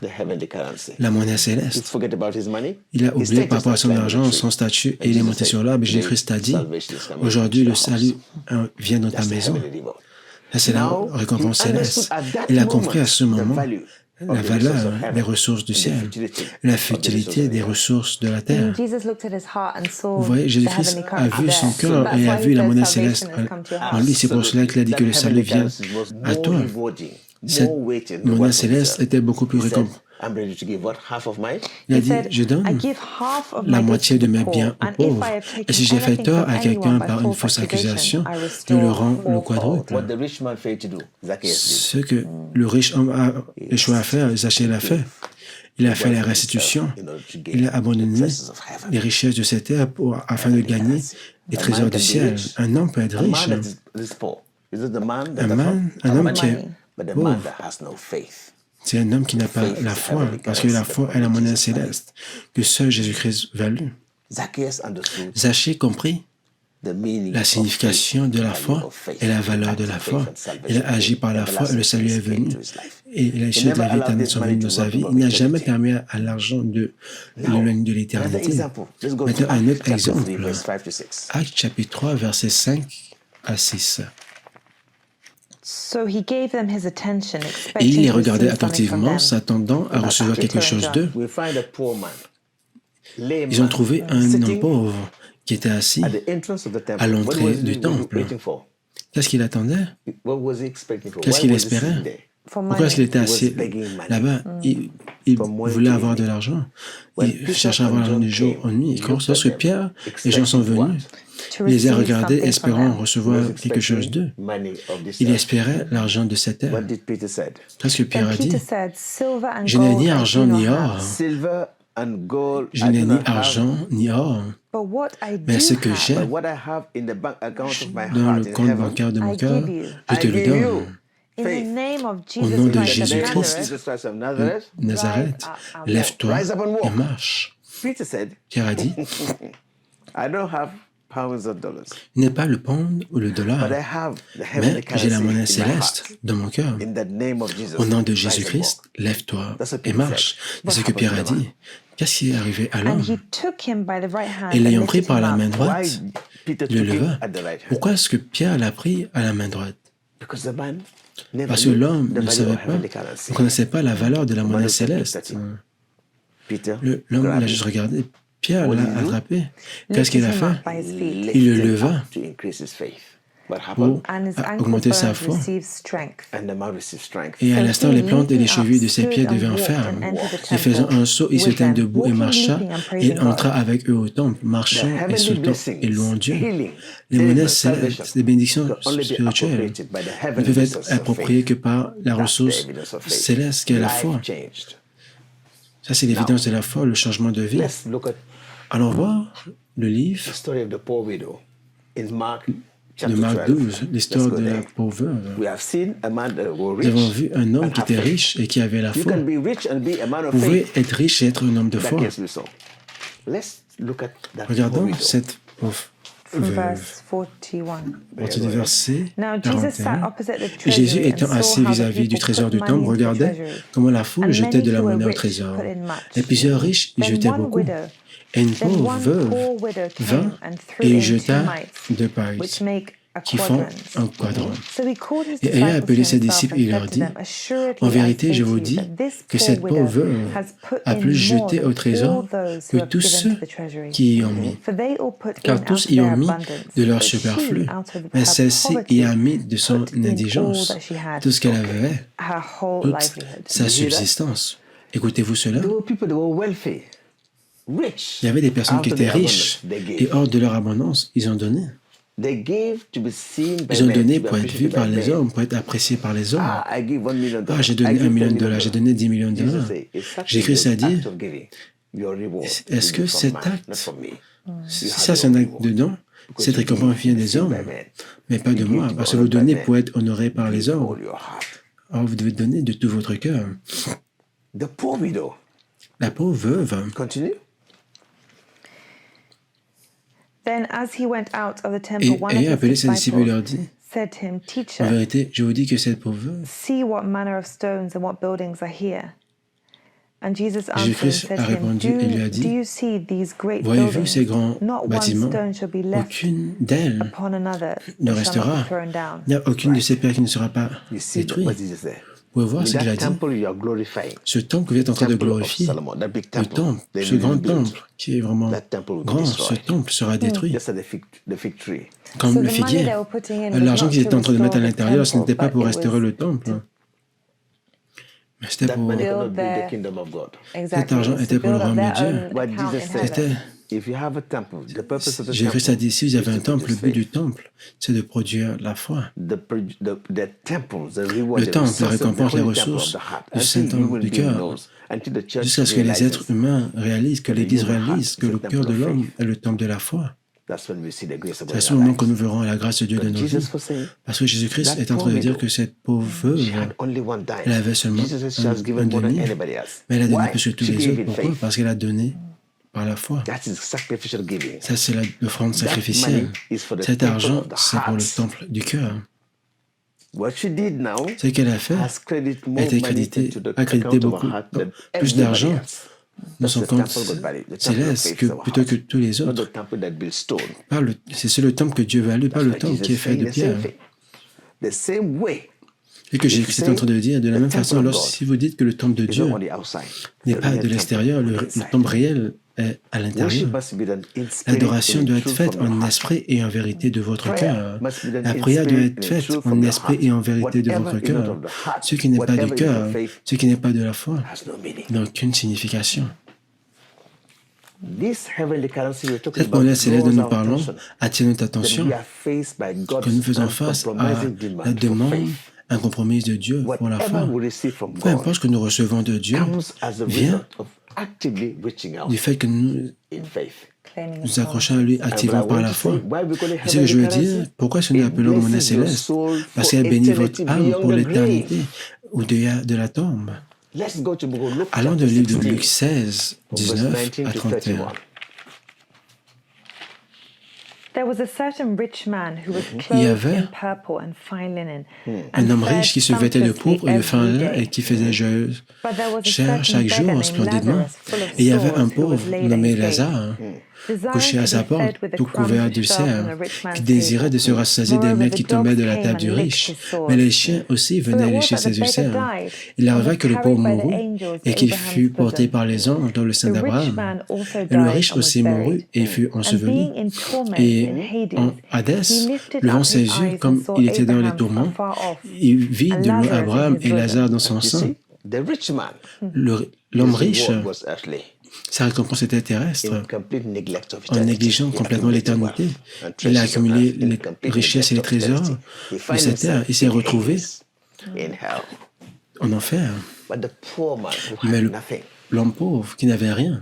la monnaie céleste. Il a oublié par rapport à son argent, son statut, et il est monté sur l'arbre. Et Jésus-Christ a dit, aujourd'hui le salut vient dans ta maison. Ça, c'est la récompense céleste. Il a compris à ce moment la valeur des ressources du ciel, la futilité des ressources de la terre. Vous voyez, Jésus-Christ a vu son cœur et a vu la monnaie céleste en lui. C'est pour cela qu'il a dit que le salut vient à toi. Cette monnaie céleste était beaucoup plus récompensée. Il a dit, je donne la moitié de mes biens aux pauvres. Et si j'ai fait tort à quelqu'un par une fausse accusation, je le rends le quadruple. Ce que le riche homme a échoué à faire, Zachée l'a fait. Il a fait la restitution. Il a abandonné les richesses de cette terre afin de gagner les trésors du ciel. Un homme peut être riche. Un homme qui est pauvre. C'est un homme qui n'a pas la foi, parce que la foi est la monnaie céleste, que seul Jésus-Christ valut. Zachée comprit la signification de la foi et la valeur de la foi. Il a agi par la foi et le salut est venu. Et les choses de la vie éternelle sont venues dans sa vie. Il n'a jamais permis à l'argent de l'éloigner de l'éternité. Maintenant, un autre exemple. Actes chapitre 3, versets 5 à 6. Et il les regardait attentivement, s'attendant à recevoir quelque chose d'eux. Ils ont trouvé un homme pauvre qui était assis à l'entrée du temple. Qu'est-ce qu'il attendait? Qu'est-ce qu'il espérait? Pourquoi est-ce qu'il était assis là-bas? Il voulait avoir de l'argent. Il cherchait à avoir l'argent du jour au nuit. Lorsque Pierre, les gens sont venus, il les a regardés espérant recevoir quelque chose d'eux. Il espérait l'argent de cette terre. Qu'est-ce que Pierre a dit? Je n'ai ni argent ni or. Je n'ai ni argent ni or. Mais ce que j'ai dans le compte bancaire de mon cœur, je te le donne. Au nom de Jésus-Christ de Nazareth, lève-toi et marche. Pierre a dit, il n'est pas le pound ou le dollar, mais j'ai la monnaie céleste dans mon cœur. Au nom de Jésus-Christ, lève-toi et marche. C'est ce que Pierre a dit. Qu'est-ce qui est arrivé alors? Et l'ayant pris par la main droite, il le leva. Pourquoi est-ce que Pierre l'a pris à la main droite? Parce que l'homme ne savait pas, ne connaissait pas la valeur de la monnaie céleste. L'homme l'a juste regardé. Pierre l'a attrapé. Qu'est-ce qu'il a fait? Il le leva pour augmenter sa foi. Et à l'instant, les plantes et les chevilles de ses pieds devinrent fermes. Et faisant un saut, il se tint debout et marcha. Et il entra avec eux au temple, marchant et sautant et louant Dieu. Les monnaies célestes, les bénédictions spirituelles, ne peuvent être appropriées que par la ressource céleste qu'est la foi. Ça, c'est l'évidence de la foi, le changement de vie. Allons voir le livre de Marc 12, l'histoire de la pauvre veuve. Nous avons vu un homme qui était riche et qui avait la foi. Vous pouvez être riche et être un homme de foi. Regardons cette pauvre veuve. Partie du verset 41. Jésus étant assis vis-à-vis du trésor du temple, regardait comment la foule jetait de la monnaie au trésor. Et plusieurs riches y jetaient beaucoup. Et une pauvre veuve vint et y jeta 2 piastres, qui font un quadrant. Et ayant appelé ses disciples, il leur dit, « En vérité, je vous dis que cette pauvre veuve a plus jeté au trésor que tous ceux qui y ont mis. Car tous y ont mis de leur superflu, mais celle-ci y a mis de son indigence, tout ce qu'elle avait, toute sa subsistance. » Écoutez-vous cela? Il y avait des personnes qui étaient riches et hors de leur abondance, ils ont donné. Ils ont donné pour être vus par les hommes, pour être appréciés par les hommes. Ah, j'ai donné $1 million, j'ai donné $10 millions. J'ai écrit ça à dire, est-ce que cet acte, si ça c'est un acte de don, cette récompense vient des hommes, mais pas de moi, parce que vous donnez pour être honoré par les hommes. Alors vous devez donner de tout votre cœur. La pauvre veuve. Continue. Et ayant appelé ses disciples, il leur dit, en vérité, je vous dis que cette pauvre veuve, Jésus-Christ a répondu et lui a dit, voyez-vous ces grands bâtiments? Aucune d'elles ne restera. Il n'y a aucune de ces pierres qui ne sera pas détruite. Vous pouvez voir ce qu'il a dit. Ce temple que vous êtes en train de glorifier, le temple, ce grand temple qui est vraiment grand, ce temple sera détruit. Comme le figuier. L'argent qu'ils étaient en train de mettre à l'intérieur, ce n'était pas pour restaurer le temple. Mais c'était pour... Cet argent était pour le royaume de Dieu. C'était... Jésus a dit, si vous avez un temple, le but du temple, c'est de produire la foi. Le temple, la récompense, les ressources du Saint-Homme du cœur, jusqu'à ce que les êtres humains réalisent, que l'Église réalise que le cœur de l'homme est le temple de la foi. C'est à ce moment que nous verrons la grâce de Dieu de nos vies. Parce que Jésus-Christ est en train de dire que cette pauvre veuve, elle avait seulement un denier, mais elle a donné plus que tous les autres. Pourquoi? Parce qu'elle a donné par la foi. Ça, c'est l'offrande sacrificielle. Cet argent, c'est pour le temple du cœur. Ce qu'elle a fait a été accrédité beaucoup plus d'argent dans son compte céleste que plutôt que tous les autres. C'est le temple que Dieu value, pas le temple qui est fait de pierre. Et que Jésus est en train de dire, de la même façon, alors si vous dites que le temple de Dieu n'est pas de l'extérieur, le temple réel est à l'intérieur. L'adoration doit être faite en esprit et en vérité de votre cœur. La prière doit être faite en esprit et en vérité de votre cœur. Ce qui n'est pas du cœur, ce qui n'est pas de la foi, n'a aucune signification. Cette monnaie céleste dont nous parlons attire notre attention que nous faisons face à la demande incompromise de Dieu pour la foi. Peu importe ce que nous recevons de Dieu vient du fait que nous nous accrochons à lui activement par la foi. Et ce que je veux dire, pourquoi est-ce que nous appelons monnaie céleste? Parce qu'elle bénit votre âme pour l'éternité, au-delà de la tombe. Allons dans le livre de Luc 16, 19 à 31. Il y avait un homme riche qui se vêtait de pourpre et de fin lin et qui faisait joyeuse chair chaque jour splendidement. Et il y avait un pauvre nommé Lazare, couché à sa porte, tout couvert d'ulcères, qui désirait de se rassasier des miettes qui tombaient de la table du riche. Mais les chiens aussi venaient lécher ses ulcères. Il arriva que le pauvre mourut et qu'il fut porté par les anges dans le sein d'Abraham. Et le riche aussi mourut et fut enseveli. Et en Hadès, levant ses yeux comme il était dans les tourments, il vit de loin Abraham et Lazare dans son sein. L'homme riche, sa récompense était terrestre. En négligeant complètement l'éternité, il a accumulé les richesses et les trésors de cette terre. Il s'est retrouvé en enfer. Mais l'homme pauvre, qui n'avait rien,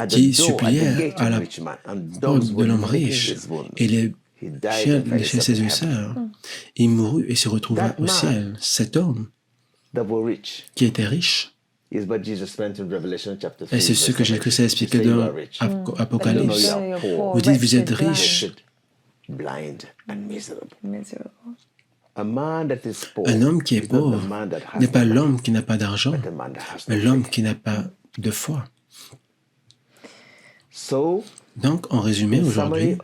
qui suppliait à la porte de l'homme riche, et les chiens léchaient ses ulcères, il mourut et se retrouva au ciel. Cet homme qui était riche, et c'est ce que Jésus a expliqué dans Apocalypse. Vous dites, vous êtes riche. Un homme qui est pauvre n'est pas l'homme qui n'a pas d'argent, mais l'homme qui n'a pas de foi. Donc, en résumé, aujourd'hui,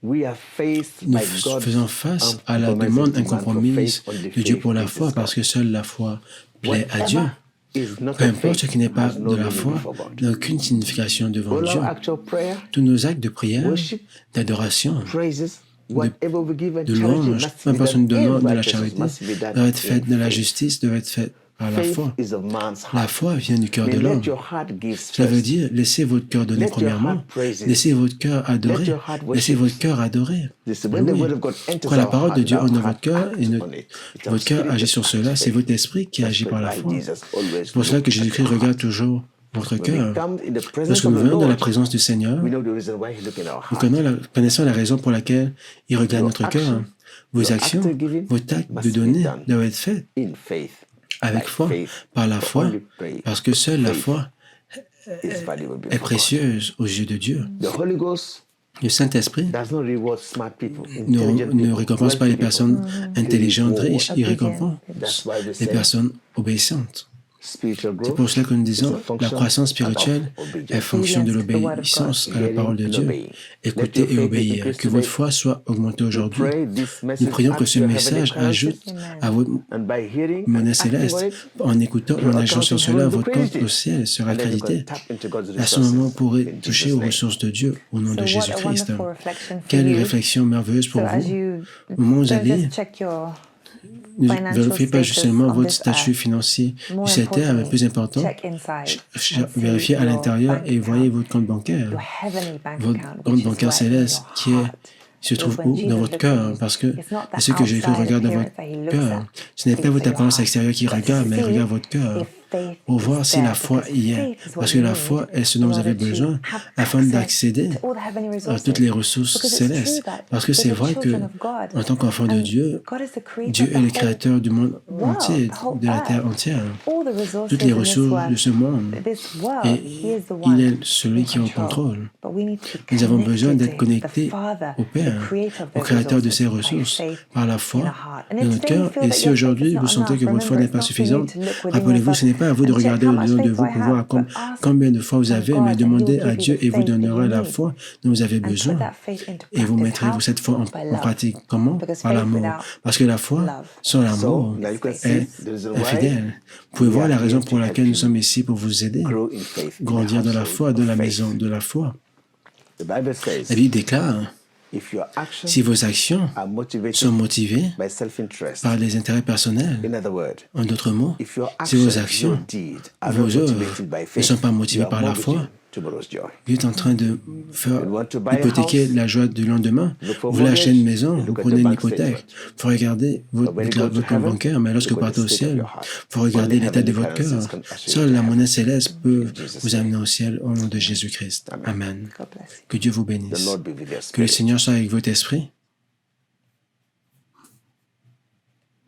Nous faisons face à la demande incompromise de Dieu pour la foi parce que seule la foi plaît à Dieu. Peu importe ce qui n'est pas de la foi, n'a aucune signification devant Dieu. Tous nos actes de prière, d'adoration, de louange, peu importe ce que nous donnons de la charité, doivent être faits de la justice, doivent être faits par la foi. La foi vient du cœur de l'homme. Cela veut dire, laissez votre cœur donner premièrement, laissez votre cœur adorer, laissez votre cœur adorer. Oui. Quand la parole de Dieu entre dans votre cœur, et votre cœur agit sur cela, c'est votre esprit qui agit par la foi. C'est pour cela que Jésus-Christ regarde toujours votre cœur. Lorsque nous venons dans la présence du Seigneur, nous connaissons la raison pour laquelle il regarde notre cœur. Vos actions, vos actes de donner doivent être faits avec foi, par la foi, parce que seule la foi est précieuse aux yeux de Dieu. Le Saint-Esprit ne récompense pas les personnes intelligentes, riches, il récompense les personnes obéissantes. C'est pour cela que nous disons la croissance spirituelle est fonction de l'obéissance à la parole de Dieu. Écoutez et obéir. Que votre foi soit augmentée aujourd'hui. Nous prions que ce message ajoute à votre monnaie céleste. En écoutant, en agissant sur cela, votre compte au ciel sera crédité. À ce moment, vous pourrez toucher aux ressources de Dieu au nom de Jésus-Christ. Quelle réflexion merveilleuse pour vous. Au moment où vous allez, ne vérifiez pas juste seulement votre statut financier du secteur, mais plus important, vérifiez à l'intérieur et voyez votre compte bancaire, votre compte bancaire céleste se trouve où? Dans votre cœur, parce que ce que Jésus regarde dans votre cœur. Ce n'est pas votre apparence extérieure qui regarde, mais il regarde votre cœur pour voir si la foi y est. Parce que la foi est ce dont vous avez besoin afin d'accéder à toutes les ressources célestes. Parce que c'est vrai que, en tant qu'enfant de Dieu, Dieu est le créateur du monde entier, de la terre entière. Toutes les ressources de ce monde. Et il est celui qui est au contrôle. Nous avons besoin d'être connectés au Père, au créateur de ces ressources, par la foi dans notre cœur. Et si aujourd'hui vous sentez que votre foi n'est pas suffisante, rappelez-vous, ce n'est pas à vous de regarder au-dedans de vous pour voir combien de foi vous avez, mais demandez à Dieu et vous donnerez la foi dont vous avez besoin. Et vous mettrez cette foi en pratique. Comment? Par l'amour. Parce que la foi, sans l'amour, est infidèle. Vous pouvez voir la raison pour laquelle nous sommes ici pour vous aider. Grandir dans la foi, dans la maison de la foi. La Bible déclare, si vos actions sont motivées par des intérêts personnels, en d'autres mots, si vos actions, vos œuvres ne sont pas motivées par la foi, vous êtes en train de faire hypothéquer la joie du lendemain. Vous voulez acheter une maison, vous prenez une hypothèque. Il faut regarder votre compte bancaire, mais lorsque vous partez au ciel, il faut regarder l'état de votre cœur. Seule la monnaie céleste peut vous amener au ciel au nom de Jésus-Christ. Amen. Que Dieu vous bénisse. Que le Seigneur soit avec votre esprit.